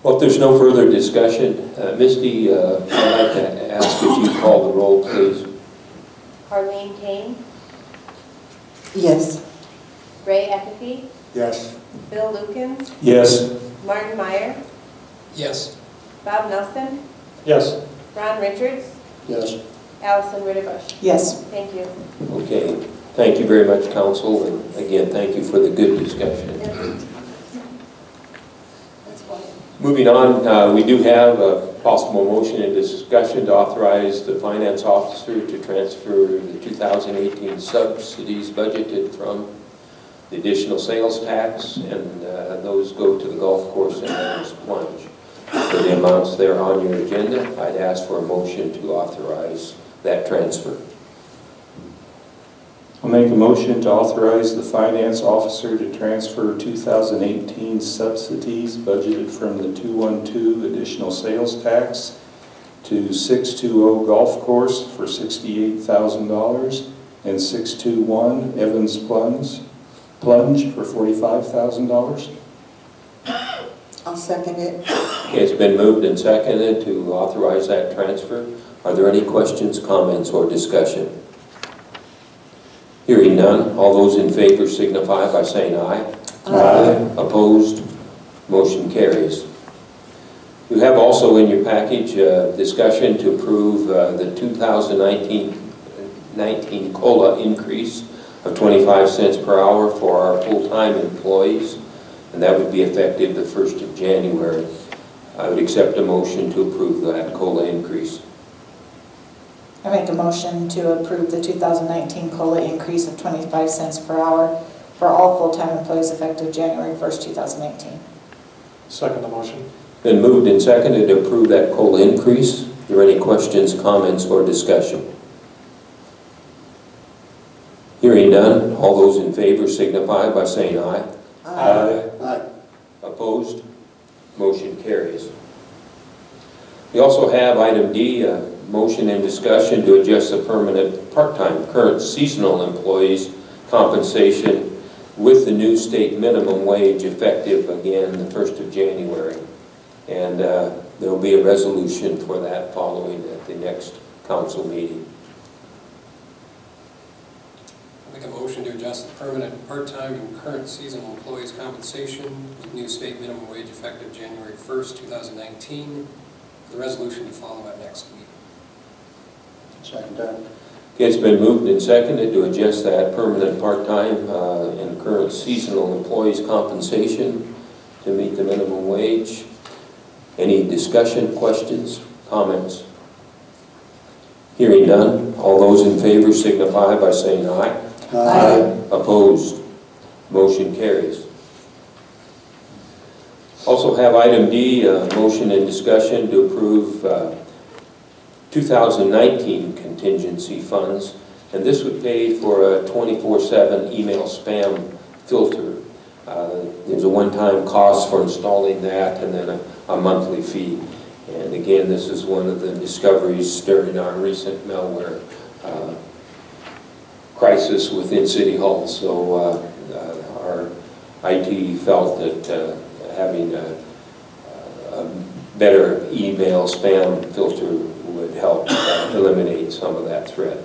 Well, if there's no further discussion, Misty, I'd like to ask if you call the roll, please. Harleen Kane, Yes. Ray Eckerty, Yes. Bill Lukens, Yes. Martin Meyer, Yes. Bob Nelson, Yes. Ron Richards, Yes. Allison Ritterbusch. Yes. Thank you. Okay, thank you very much, Council, and again, thank you for the good discussion. Moving on, we do have a possible motion and discussion to authorize the finance officer to transfer the 2018 subsidies budgeted from the additional sales tax, and those go to the golf course and Evans Plunge. For the amounts there on your agenda, I'd ask for a motion to authorize that transfer. I'll make a motion to authorize the finance officer to transfer 2018 subsidies budgeted from the 212 additional sales tax to 620 Golf Course for $68,000 and 621 Evans Plunge for $45,000. I'll second it. Okay, it's been moved and seconded to authorize that transfer. Are there any questions, comments, or discussion? Hearing none, all those in favor signify by saying aye. Aye. Opposed? Motion carries. You have also in your package discussion to approve the 2019 COLA increase of 25 cents per hour for our full-time employees. and that would be effective the 1st of January. I would accept a motion to approve that COLA increase. I make a motion to approve the 2019 COLA increase of 25 cents per hour for all full-time employees effective January 1st, 2018. Second the motion. Been moved and seconded to approve that COLA increase. Are there any questions, comments, or discussion? Hearing none, all those in favor signify by saying aye. Aye. Aye. Opposed? Motion carries. We also have item D, a motion and discussion to adjust the permanent part-time current seasonal employees' compensation with the new state minimum wage effective again the 1st of January. And there will be a resolution for that following at the next council meeting. Make a motion to adjust the permanent, part-time, and current seasonal employees' compensation with new state minimum wage effective January 1st, 2019. The resolution to follow at next week. Second that. It's been moved and seconded to adjust that permanent part-time and current seasonal employees' compensation to meet the minimum wage. Any discussion, questions, comments? Hearing none, all those in favor signify by saying aye. Aye. Opposed? Motion carries. Also have item D, motion and discussion to approve 2019 contingency funds, and this would pay for a 24/7 email spam filter. There's a one-time cost for installing that and then a monthly fee. And again, this is one of the discoveries during our recent malware crisis within City Hall. So our IT felt that having a better email spam filter would help eliminate some of that threat.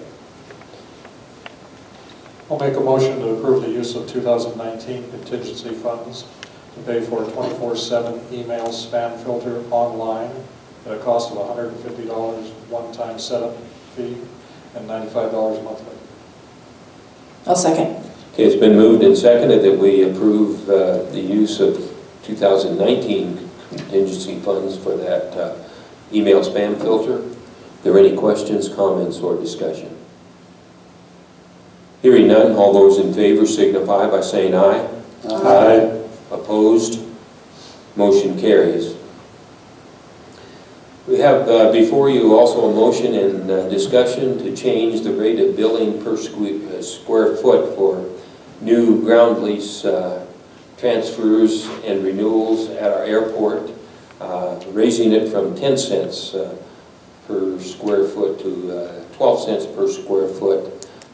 I'll make a motion to approve the use of 2019 contingency funds to pay for a 24/7 email spam filter online at a cost of $150 one-time setup fee and $95 monthly. I'll second. Okay, it's been moved and seconded that we approve the use of 2019 contingency funds for that email spam filter. Are there any questions, comments, or discussion? Hearing none, all those in favor signify by saying aye. Aye. Opposed? Motion carries. We have before you also a motion and discussion to change the rate of billing per square foot for new ground lease transfers and renewals at our airport, raising it from 10 cents per square foot to 12 cents per square foot.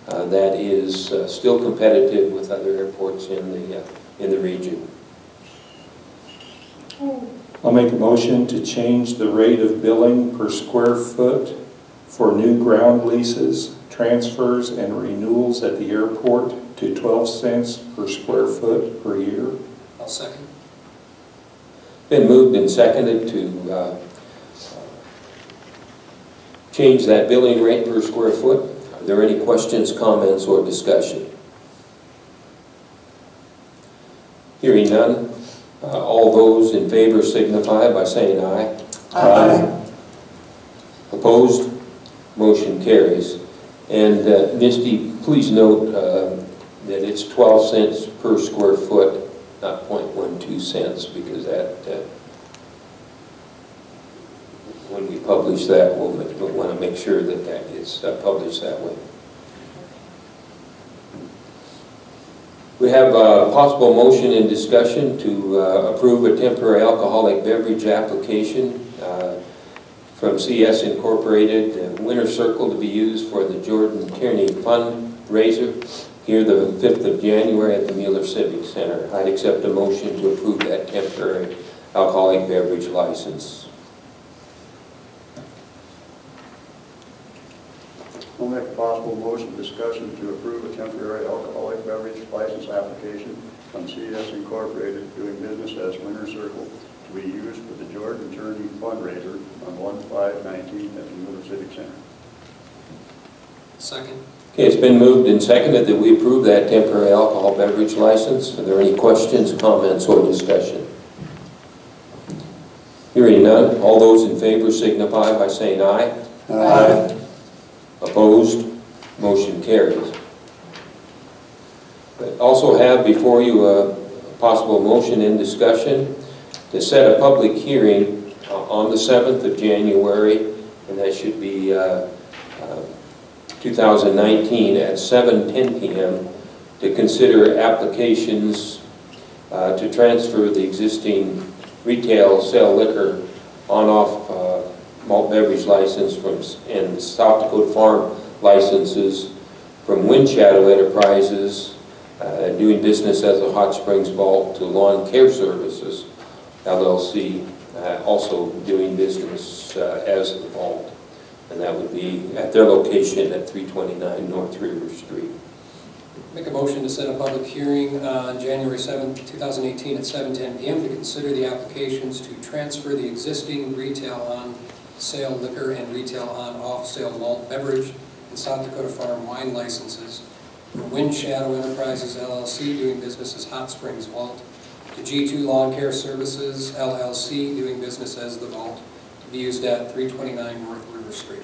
That is still competitive with other airports in the region. I'll make a motion to change the rate of billing per square foot for new ground leases, transfers, and renewals at the airport to 12 cents per square foot per year. I'll second. Been moved and seconded to change that billing rate per square foot. Are there any questions, comments, or discussion? Hearing none, all those in favor signify by saying aye. Aye. Opposed? Motion carries. And Misty, please note that it's 12 cents per square foot, not 0.12 cents, because that, when we publish that, we'll want to make sure that that gets published that way. We have a possible motion and discussion to approve a temporary alcoholic beverage application from CS Incorporated, Winter Circle, to be used for the Jordan Tierney fundraiser here the 5th of January at the Mueller Civic Center. I'd accept a motion to approve that temporary alcoholic beverage license. We'll make a possible motion discussion to approve a temporary alcoholic beverage license application from CS Incorporated doing business as Winter Circle to be used for the Jordan Tierney fundraiser on 1/5/19 at the Mueller Civic Center. Second. Okay, it's been moved and seconded that we approve that temporary alcohol beverage license. Are there any questions, comments, or discussion? Hearing none, all those in favor signify by saying aye. Aye. Opposed? Motion carries. I also have before you a possible motion in discussion to set a public hearing on the 7th of January, and that should be 2019 at 7:10 p.m. to consider applications to transfer the existing retail sell liquor on-off malt beverage license and South Dakota Farm licenses from Wind Shadow Enterprises, doing business as a Hot Springs Vault, to Lawn Care Services, LLC, also doing business as the Vault. And that would be at their location at 329 North River Street. Make a motion to set a public hearing on January 7th, 2018 at 7:10 p.m. to consider the applications to transfer the existing retail on-sale liquor and retail on-off-sale malt beverage and South Dakota Farm wine licenses from Wind Shadow Enterprises, LLC, doing business as Hot Springs Vault, to G2 Lawn Care Services, LLC, doing business as the Vault, to be used at 329 North River Street.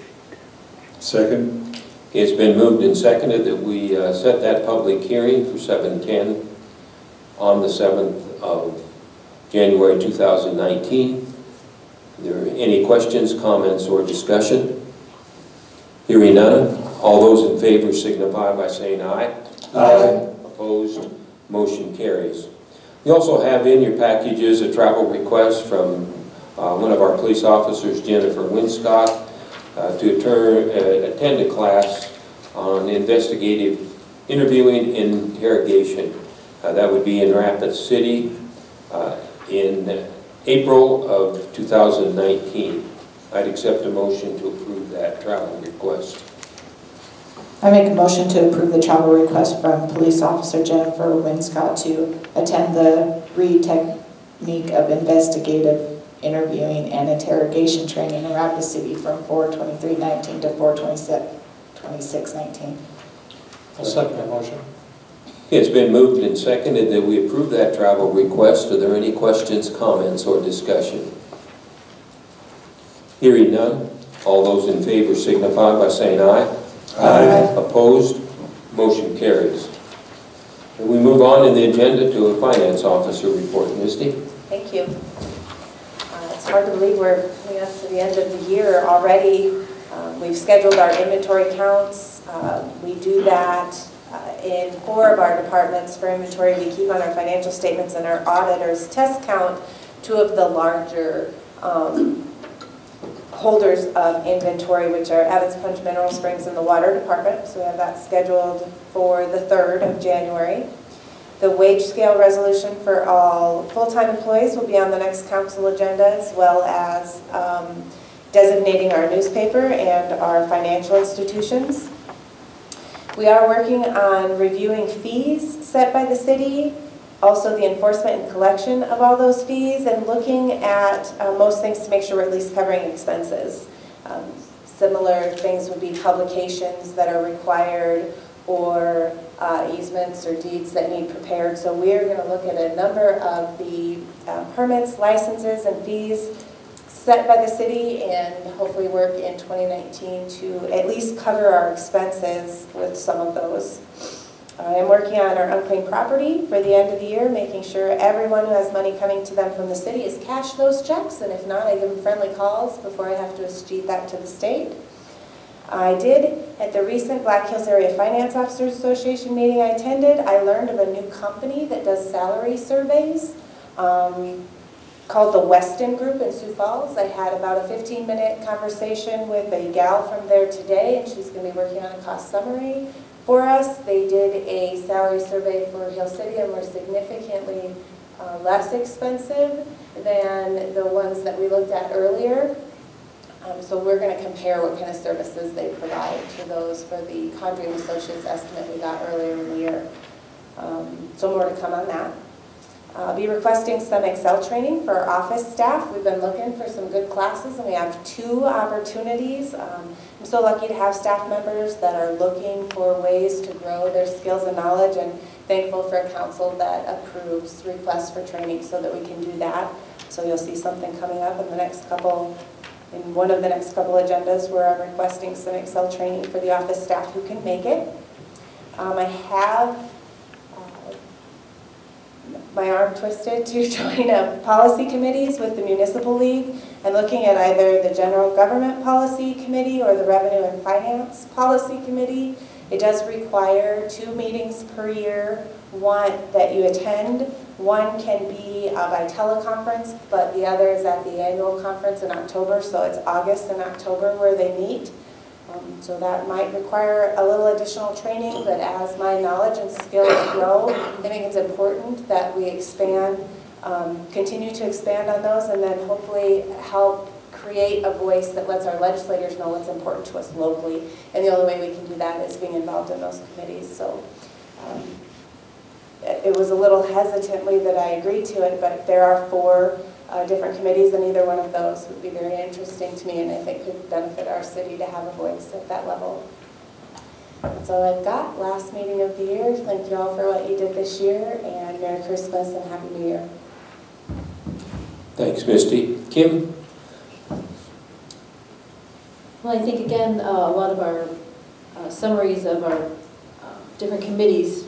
Second. It's been moved and seconded that we set that public hearing for 7:10 on the 7th of January 2019. Are there any questions, comments, or discussion? Hearing none, all those in favor signify by saying aye. Aye. Opposed? Motion carries. You also have in your packages a travel request from one of our police officers, Jennifer Winscott, to attend a class on investigative interviewing and interrogation. That would be in Rapid City in April of 2019. I'd accept a motion to approve that travel request. I make a motion to approve the travel request from Police Officer Jennifer Winscott to attend the READ technique of investigative interviewing and interrogation training in Rapid City from 4/23/19 to 4/26/19. I'll second that motion. It's been moved and seconded that we approve that travel request. Are there any questions, comments, or discussion? Hearing none, all those in favor signify by saying aye. Aye. Opposed? Motion carries. And we move on in the agenda to a finance officer report. Misty? Thank you. It's hard to believe we're coming up to the end of the year already. We've scheduled our inventory counts. We do that in 4 of our departments for inventory. We keep on our financial statements, and our auditors test count 2 of the larger holders of inventory, which are Abbott's Punch, Mineral Springs, and the Water Department. So we have that scheduled for the 3rd of January. The wage scale resolution for all full-time employees will be on the next council agenda, as well as designating our newspaper and our financial institutions. We are working on reviewing fees set by the city, also the enforcement and collection of all those fees, and looking at most things to make sure we're at least covering expenses. Similar things would be publications that are required, or easements or deeds that need prepared. So we are going to look at a number of the permits, licenses, and fees set by the city, and hopefully work in 2019 to at least cover our expenses with some of those. I am working on our unclaimed property for the end of the year, making sure everyone who has money coming to them from the city has cashed those checks, and if not, I give them friendly calls before I have to escheat that to the state. I did, at the recent Black Hills Area Finance Officers Association meeting I attended, I learned of a new company that does salary surveys called the Weston Group in Sioux Falls. I had about a 15-minute conversation with a gal from there today, and she's going to be working on a cost summary for us. They did a salary survey for Hill City and were significantly less expensive than the ones that we looked at earlier. So we're going to compare what kind of services they provide to those for the Condrey and Associates estimate we got earlier in the year. So more to come on that. I'll be requesting some Excel training for our office staff. We've been looking for some good classes, and we have 2 opportunities. I'm so lucky to have staff members that are looking for ways to grow their skills and knowledge, and thankful for a council that approves requests for training so that we can do that. So you'll see something coming up in one of the next couple agendas where I'm requesting some Excel training for the office staff who can make it. I have my arm twisted to join policy committees with the Municipal League and looking at either the General Government Policy Committee or the Revenue and Finance Policy Committee. It does require 2 meetings per year, one that you attend. One can be by teleconference, but the other is at the annual conference in October, so it's August and October where they meet. So that might require a little additional training, but as my knowledge and skills grow, I think it's important that we expand, continue to expand on those, and then hopefully help create a voice that lets our legislators know what's important to us locally. And the only way we can do that is being involved in those committees. So it was a little hesitantly that I agreed to it, but there are 4 different committees, and either one of those would be very interesting to me, and I think could benefit our city to have a voice at that level. That's all I've got. Last meeting of the year. Thank you all for what you did this year, and Merry Christmas and Happy New Year. Thanks, Misty. Kim? Well, I think, again, a lot of our summaries of our different committees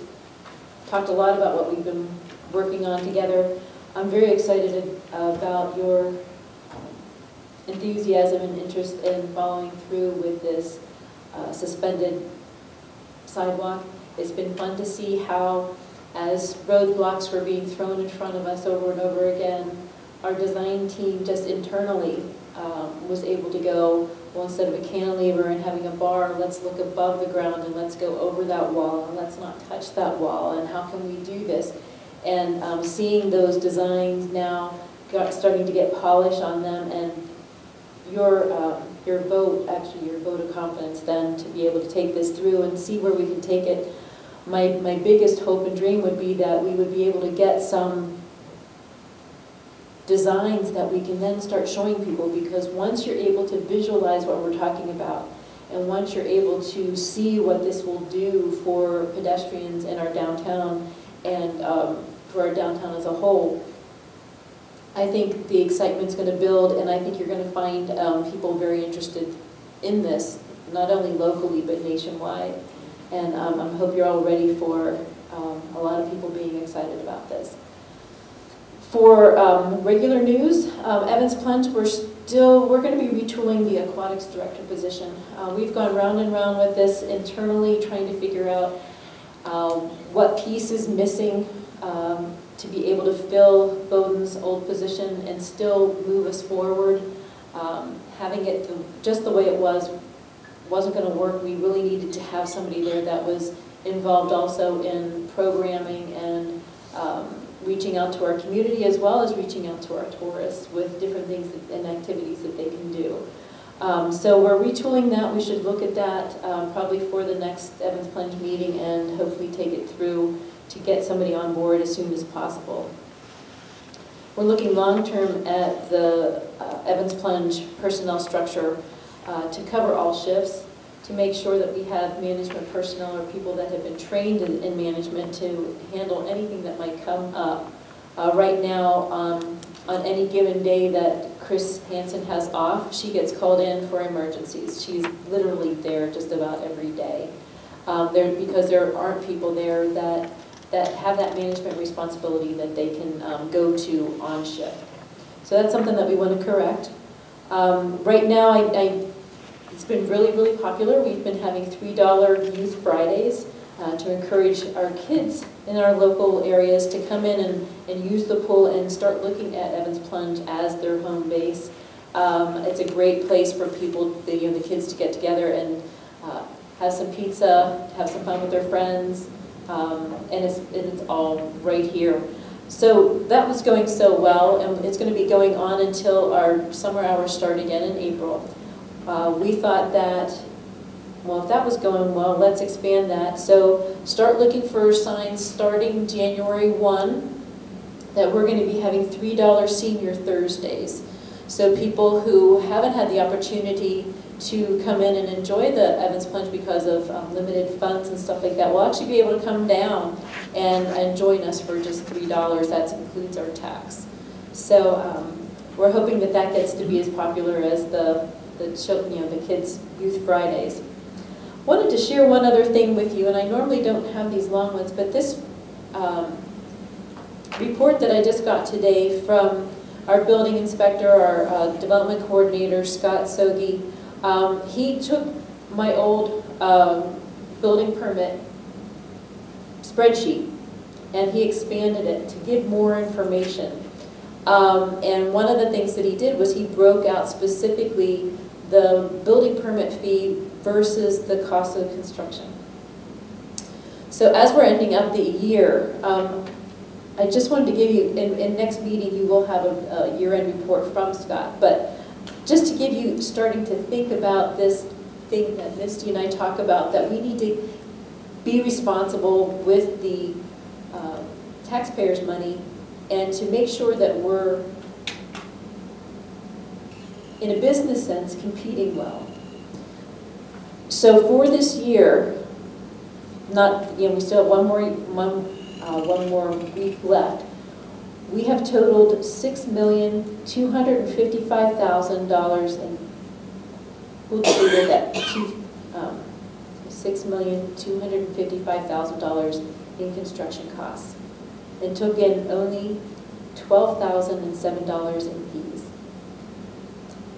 talked a lot about what we've been working on together. I'm very excited about your enthusiasm and interest in following through with this suspended sidewalk. It's been fun to see how, as roadblocks were being thrown in front of us over and over again, our design team just internally was able to go, well, instead of a cantilever and having a bar, let's look above the ground and let's go over that wall and let's not touch that wall, and how can we do this? And seeing those designs now starting to get polish on them, and your vote of confidence then to be able to take this through and see where we can take it. My biggest hope and dream would be that we would be able to get some designs that we can then start showing people, because once you're able to visualize what we're talking about, and once you're able to see what this will do for pedestrians in our downtown and for our downtown as a whole, I think the excitement's going to build, and I think you're going to find people very interested in this, not only locally but nationwide. And I hope you're all ready for a lot of people being excited about this. For regular news, Evans Plunge, we're going to be retooling the aquatics director position. We've gone round and round with this internally, trying to figure out what piece is missing to be able to fill Bowden's old position and still move us forward. Having it just the way it wasn't going to work. We really needed to have somebody there that was involved also in programming and reaching out to our community, as well as reaching out to our tourists with different things and activities that they can do. So we're retooling that. We should look at that probably for the next Evans Plunge meeting and hopefully take it through to get somebody on board as soon as possible. We're looking long-term at the Evans Plunge personnel structure to cover all shifts, to make sure that we have management personnel or people that have been trained in management to handle anything that might come up. Right now, on any given day that Chris Hansen has off, she gets called in for emergencies. She's literally there just about every day. Because there aren't people there that have that management responsibility that they can go to on shift. So that's something that we want to correct. Right now, it's been really, really popular. We've been having $3 Youth Fridays to encourage our kids in our local areas to come in and use the pool and start looking at Evans Plunge as their home base. It's a great place for people, the kids, to get together and have some pizza, have some fun with their friends, and it's all right here. So that was going so well, and it's going to be going on until our summer hours start again in April. We thought that, well, if that was going well, let's expand that. So start looking for signs starting January 1 that we're going to be having $3 Senior Thursdays. So people who haven't had the opportunity to come in and enjoy the Evans Plunge because of limited funds and stuff like that will actually be able to come down and join us for just $3. That includes our tax. So we're hoping that that gets to be as popular as the Kids Youth Fridays. Wanted to share one other thing with you, and I normally don't have these long ones, but this report that I just got today from our building inspector, our development coordinator, Scott Sogi, he took my old building permit spreadsheet and he expanded it to give more information. And one of the things that he did was he broke out specifically the building permit fee versus the cost of construction. So as we're ending up the year, I just wanted to give you, in next meeting you will have a year-end report from Scott, but just to give you, starting to think about this thing that Misty and I talk about, that we need to be responsible with the taxpayers' money and to make sure that we're, in a business sense, competing well. So for this year, we still have one more week left. We have totaled $6,255,000, and we'll do that. $6,255,000 in construction costs, and took in only $12,007 in fees.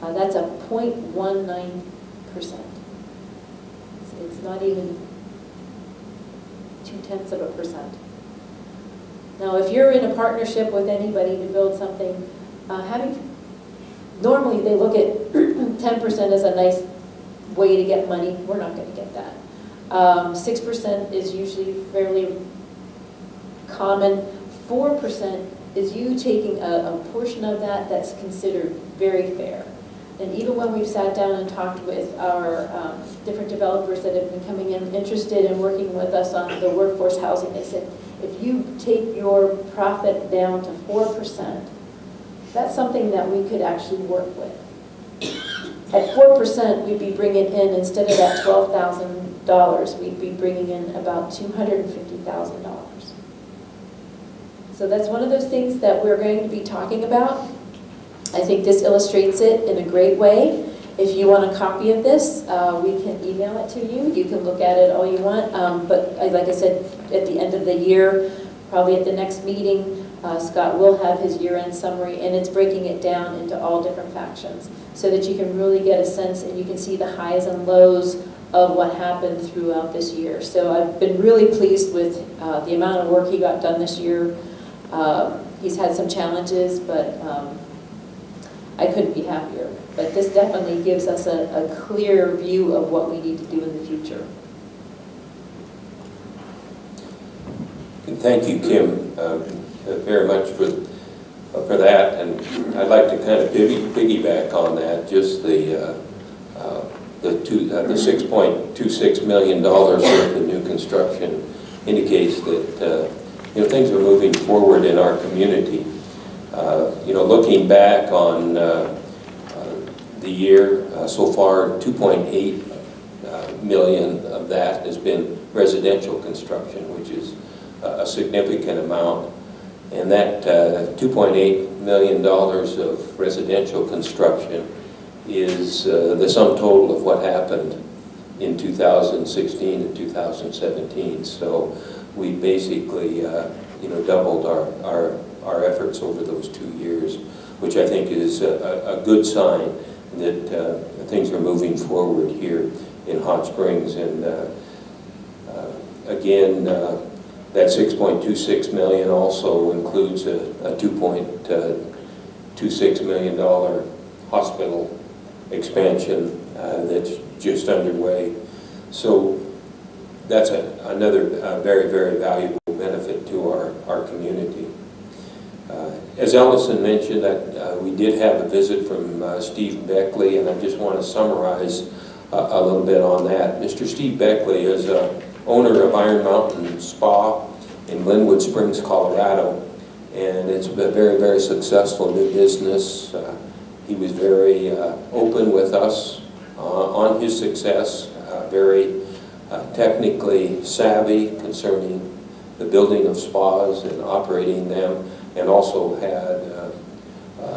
That's a 0.19%. It's not even 0.2%. Now, if you're in a partnership with anybody to build something, normally they look at 10% as a nice way to get money. We're not going to get that. 6% is usually fairly common. 4% is you taking a portion of that that's considered very fair. And even when we've sat down and talked with our different developers that have been coming in interested in working with us on the workforce housing, they said, if you take your profit down to 4%, that's something that we could actually work with. At 4%, we'd be bringing in, instead of that $12,000, we'd be bringing in about $250,000. So that's one of those things that we're going to be talking about. I think this illustrates it in a great way. If you want a copy of this, we can email it to you. You can look at it all you want. But like I said, at the end of the year, probably at the next meeting, Scott will have his year-end summary, and it's breaking it down into all different factions so that you can really get a sense and you can see the highs and lows of what happened throughout this year. So I've been really pleased with the amount of work he got done this year. He's had some challenges, but I couldn't be happier. But this definitely gives us a clear view of what we need to do in the future. Thank you, Kim, very much for that. And I'd like to kind of piggyback on that. Just the $6.26 million worth of new construction indicates that things are moving forward in our community. Looking back on the year so far, 2.8 million of that has been residential construction, which is a significant amount. And that $2.8 million of residential construction is the sum total of what happened in 2016 and 2017. So we basically doubled our efforts over those 2 years, which I think is a good sign that things are moving forward here in Hot Springs. And again, that $6.26 million also includes a $2.26 million hospital expansion that's just underway. So that's another very, very valuable benefit to our community. As Ellison mentioned, we did have a visit from Steve Beckley, and I just want to summarize a little bit on that. Mr. Steve Beckley is owner of Iron Mountain Spa in Glenwood Springs, Colorado, and it's a very, very successful new business. He was very open with us on his success, very technically savvy concerning the building of spas and operating them, and also had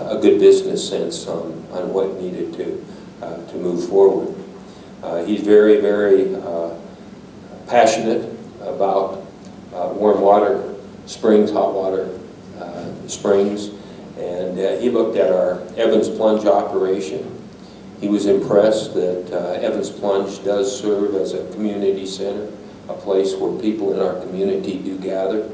a good business sense on what needed to move forward. He's very, very passionate about warm water springs, hot water springs, and he looked at our Evans Plunge operation. He was impressed that Evans Plunge does serve as a community center, a place where people in our community do gather,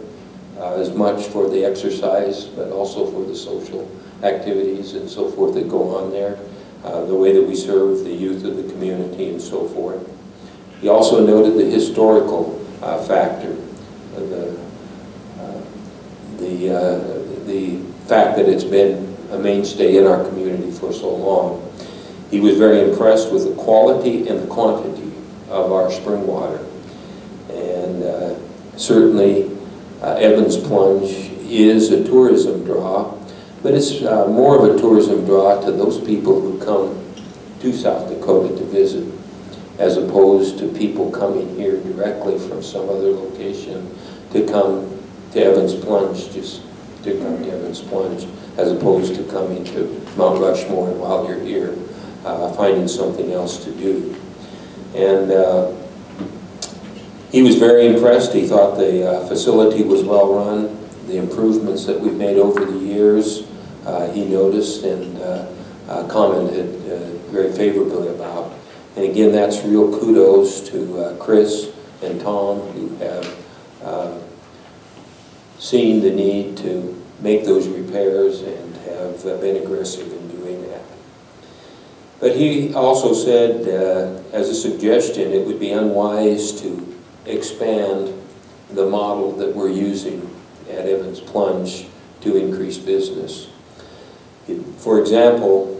as much for the exercise, but also for the social activities and so forth that go on there, the way that we serve the youth of the community and so forth. He also noted the historical factor, the fact that it's been a mainstay in our community for so long. He was very impressed with the quality and the quantity of our spring water. And certainly Evans Plunge is a tourism draw, but it's more of a tourism draw to those people who come to South Dakota to visit, as opposed to people coming here directly from some other location to come to Evans Plunge, just to come to Evans Plunge, as opposed to coming to Mount Rushmore while you're here, finding something else to do. And he was very impressed. He thought the facility was well run. The improvements that we've made over the years, he noticed and commented very favorably about. And again, that's real kudos to Chris and Tom, who have seen the need to make those repairs and have been aggressive in doing that. But he also said, as a suggestion, it would be unwise to expand the model that we're using at Evans Plunge to increase business. For example,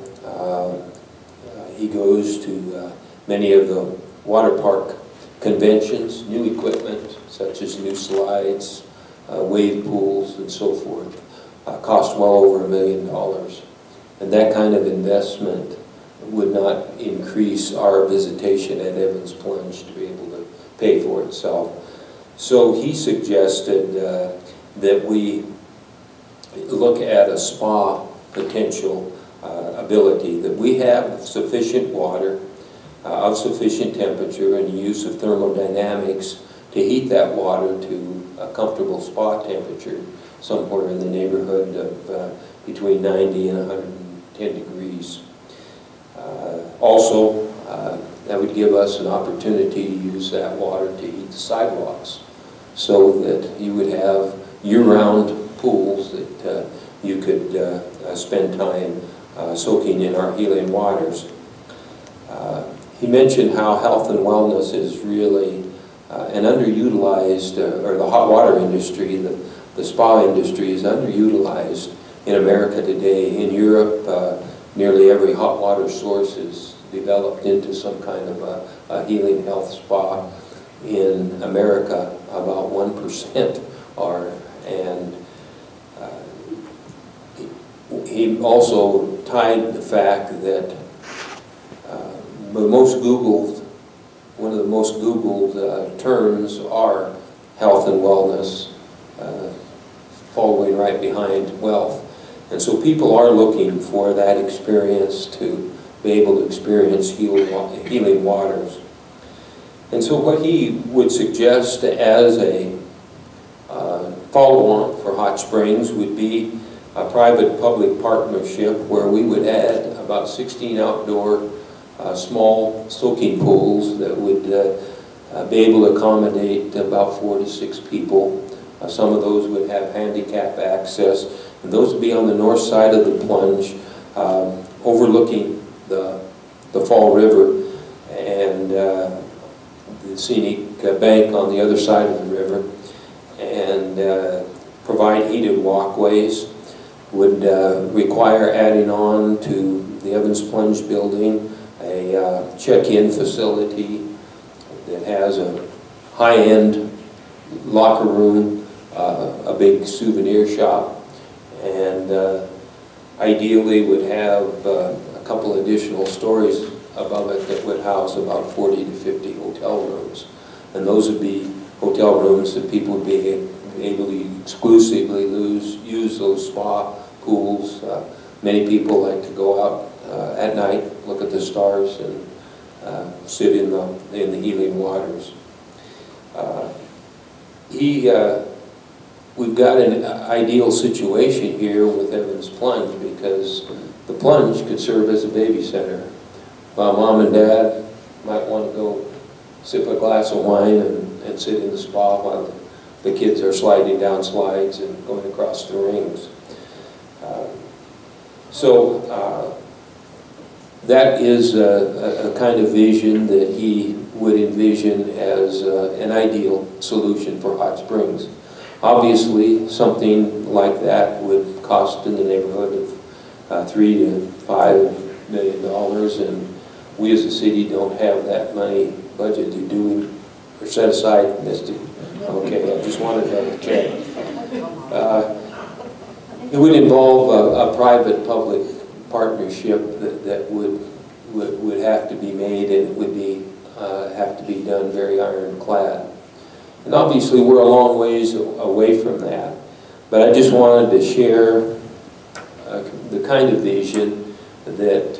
he goes to many of the water park conventions, new equipment such as new slides, wave pools, and so forth, cost well over $1 million. And that kind of investment would not increase our visitation at Evans Plunge to be able to pay for itself. So he suggested that we look at a spa potential ability, that we have sufficient water of sufficient temperature and use of thermodynamics to heat that water to a comfortable spa temperature, somewhere in the neighborhood of between 90 and 110 degrees. Also, that would give us an opportunity to use that water to heat the sidewalks, so that you would have year-round pools that you could spend time soaking in our healing waters. He mentioned how health and wellness is really an underutilized, or the hot water industry, the spa industry is underutilized in America today. In Europe, nearly every hot water source is developed into some kind of a healing health spa. In America, about 1% are, and he also tied the fact that one of the most Googled terms are health and wellness, following right behind wealth. And so people are looking for that experience, to be able to experience healing waters. And so what he would suggest as a follow-on for hot springs would be a private-public partnership where we would add about 16 outdoor small soaking pools that would be able to accommodate about 4 to 6 people. Some of those would have handicap access, and those would be on the north side of the plunge, overlooking the Fall River and the scenic bank on the other side of the river, and provide heated walkways. Would require adding on to the Evans Plunge building a check-in facility that has a high-end locker room, a big souvenir shop, and ideally would have a couple additional stories above it that would house about 40 to 50 hotel rooms. And those would be hotel rooms that people would be able to exclusively use those spa pools. Many people like to go out at night, look at the stars, and sit in the healing waters. We've got an ideal situation here with Evans Plunge because the Plunge could serve as a baby center. While mom and dad might want to go sip a glass of wine and sit in the spa while the kids are sliding down slides and going across the rings. That is a kind of vision that he would envision as an ideal solution for Hot Springs. Obviously, something like that would cost in the neighborhood of $3 to $5 million, and we as a city don't have that money budgeted, do we? Or set aside, Misty? Okay, I just wanted to double check. It would involve a private-public partnership that would have to be made, and it would have to be done very ironclad. And obviously, we're a long ways away from that. But I just wanted to share the kind of vision that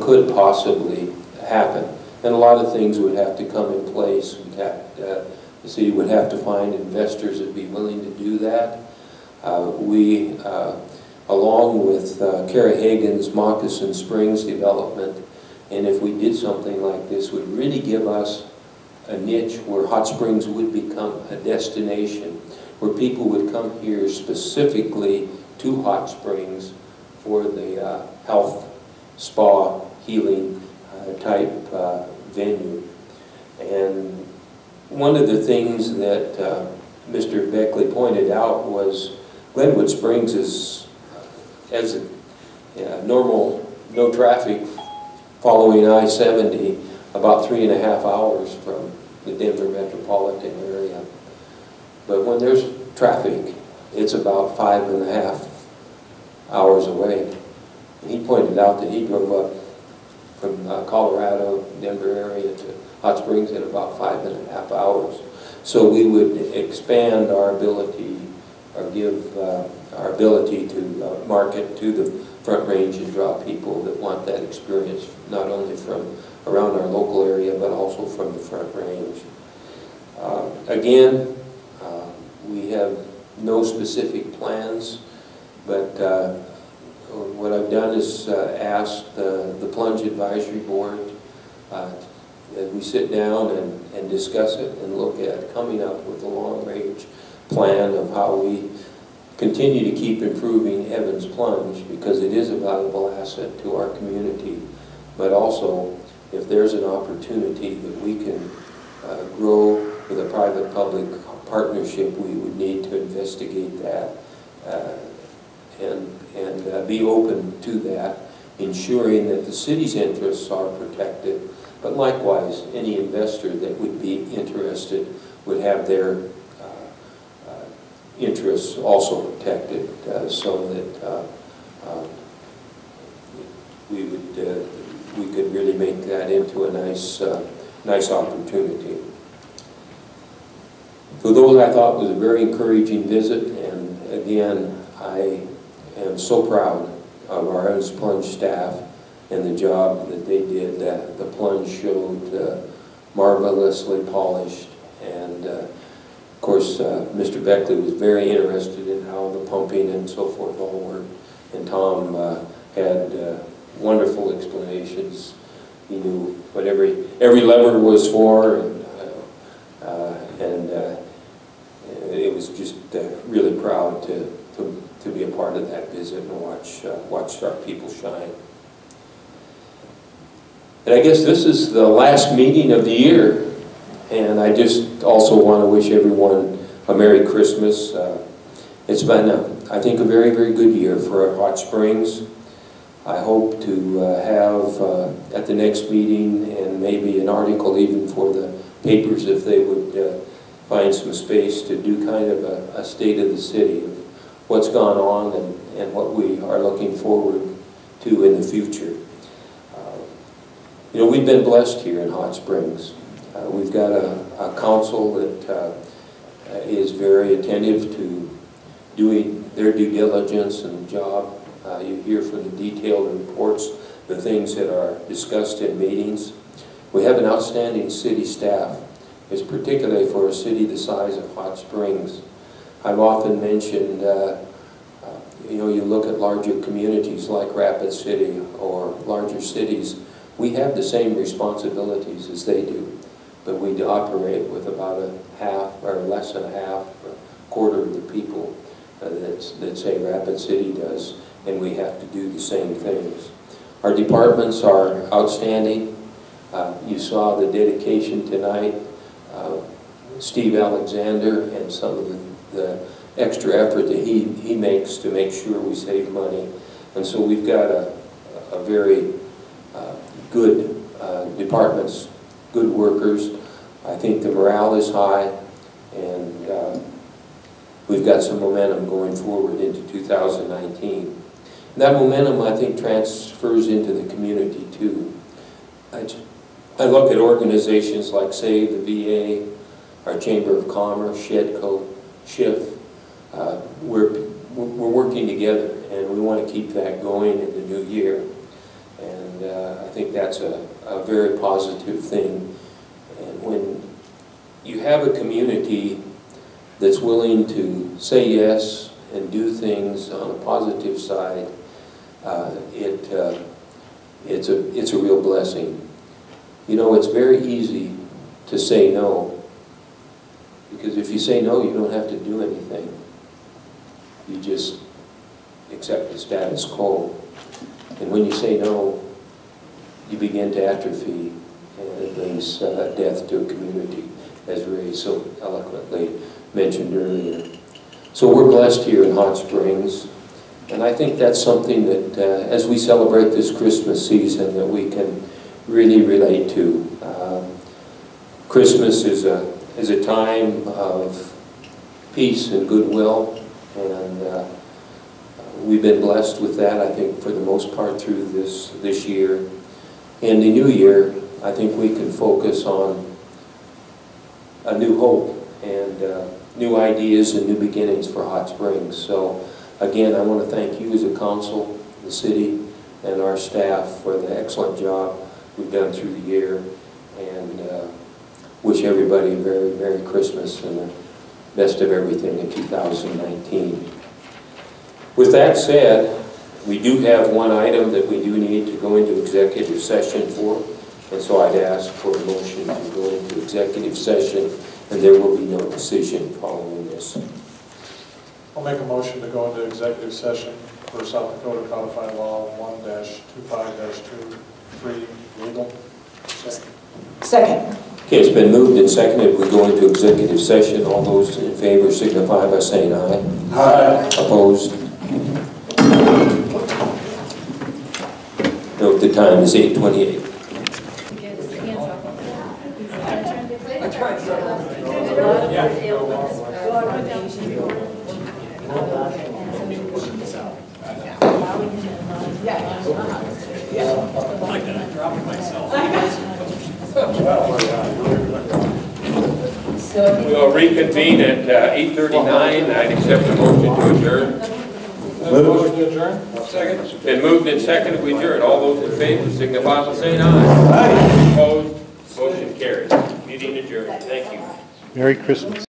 could possibly happen. And a lot of things would have to come in place. The city would have to find investors that would be willing to do that. We, along with Kara Hagen's Moccasin Springs development, and if we did something like this, would really give us a niche where Hot Springs would become a destination, where people would come here specifically to Hot Springs for the health, spa, healing type venue. And one of the things that Mr. Beckley pointed out was Glenwood Springs is, as a normal, no traffic following I-70, about 3.5 hours from the Denver metropolitan area. But when there's traffic, it's about 5.5 hours away. And he pointed out that he drove up from Colorado, Denver area to Hot Springs in about 5.5 hours. So we would expand our ability, or give our ability to market to the Front Range and draw people that want that experience, not only from around our local area, but also from the Front Range. Again, we have no specific plans, but what I've done is asked the Plunge Advisory Board that we sit down and discuss it and look at coming up with a long-range plan of how we continue to keep improving Evans Plunge, because it is a valuable asset to our community, but also if there's an opportunity that we can grow with a private-public partnership, we would need to investigate that and be open to that, ensuring that the city's interests are protected, but likewise, any investor that would be interested would have their interests also protected, so that we could really make that into a nice opportunity. So those I thought was a very encouraging visit, and again, I am so proud of our Evans Plunge staff and the job that they did. The Plunge showed marvelously polished, and of course Mr. Beckley was very interested in how the pumping and so forth all worked, and Tom had wonderful explanations. He knew what every lever was for, and it was just really proud to be a part of that visit and watch our people shine. And I guess this is the last meeting of the year, and I just also want to wish everyone a Merry Christmas. It's been, I think, a very, very good year for Hot Springs. I hope to have at the next meeting, and maybe an article even for the papers if they would find some space, to do kind of a state of the city of what's gone on and what we are looking forward to in the future. You know, we've been blessed here in Hot Springs. We've got a council that is very attentive to doing their due diligence and job. You hear from the detailed reports the things that are discussed in meetings. We have an outstanding city staff, it's particularly for a city the size of Hot Springs. I've often mentioned, you know, you look at larger communities like Rapid City or larger cities, we have the same responsibilities as they do, but we operate with about a half or less than a half, a quarter of the people that say Rapid City does, and we have to do the same things. Our departments are outstanding. You saw the dedication tonight. Steve Alexander and some of the extra effort that he makes to make sure we save money. And so we've got a very good departments, good workers. I think the morale is high, and we've got some momentum going forward into 2019. And that momentum, I think, transfers into the community too. I look at organizations like SAVE, the VA, our Chamber of Commerce, SHEDCO, SHIF. We're working together, and we want to keep that going in the new year. And I think that's a very positive thing. And when you have a community that's willing to say yes and do things on a positive side, it's a real blessing. You know, it's very easy to say no, because if you say no, you don't have to do anything. You just accept the status quo. And when you say no, you begin to atrophy, and it brings death to a community, as Ray so eloquently mentioned earlier. So we're blessed here in Hot Springs, and I think that's something that, as we celebrate this Christmas season, that we can really relate to. Christmas is a time of peace and goodwill, and we've been blessed with that, I think, for the most part through this year. In the new year, I think we can focus on a new hope and new ideas and new beginnings for Hot Springs. So again, I want to thank you as a council, the city, and our staff for the excellent job we've done through the year, and wish everybody a very Merry Christmas and the best of everything in 2019. With that said, we do have one item that we do need to go into executive session for, and so I'd ask for a motion to go into executive session, and there will be no decision following this. I'll make a motion to go into executive session for South Dakota Codified Law 1-25-23 legal. Second. Okay, it's been moved and seconded. We go into executive session. All those in favor signify by saying aye. Aye. Opposed? Note the time is 8:28. We'll reconvene at 8:39. I'd accept a motion to adjourn. Motion to adjourn? Second. It's been moved and seconded. We adjourn. All those in favor signify by saying aye. Aye. Opposed? Motion carries. Meeting adjourned. Thank you. Merry Christmas.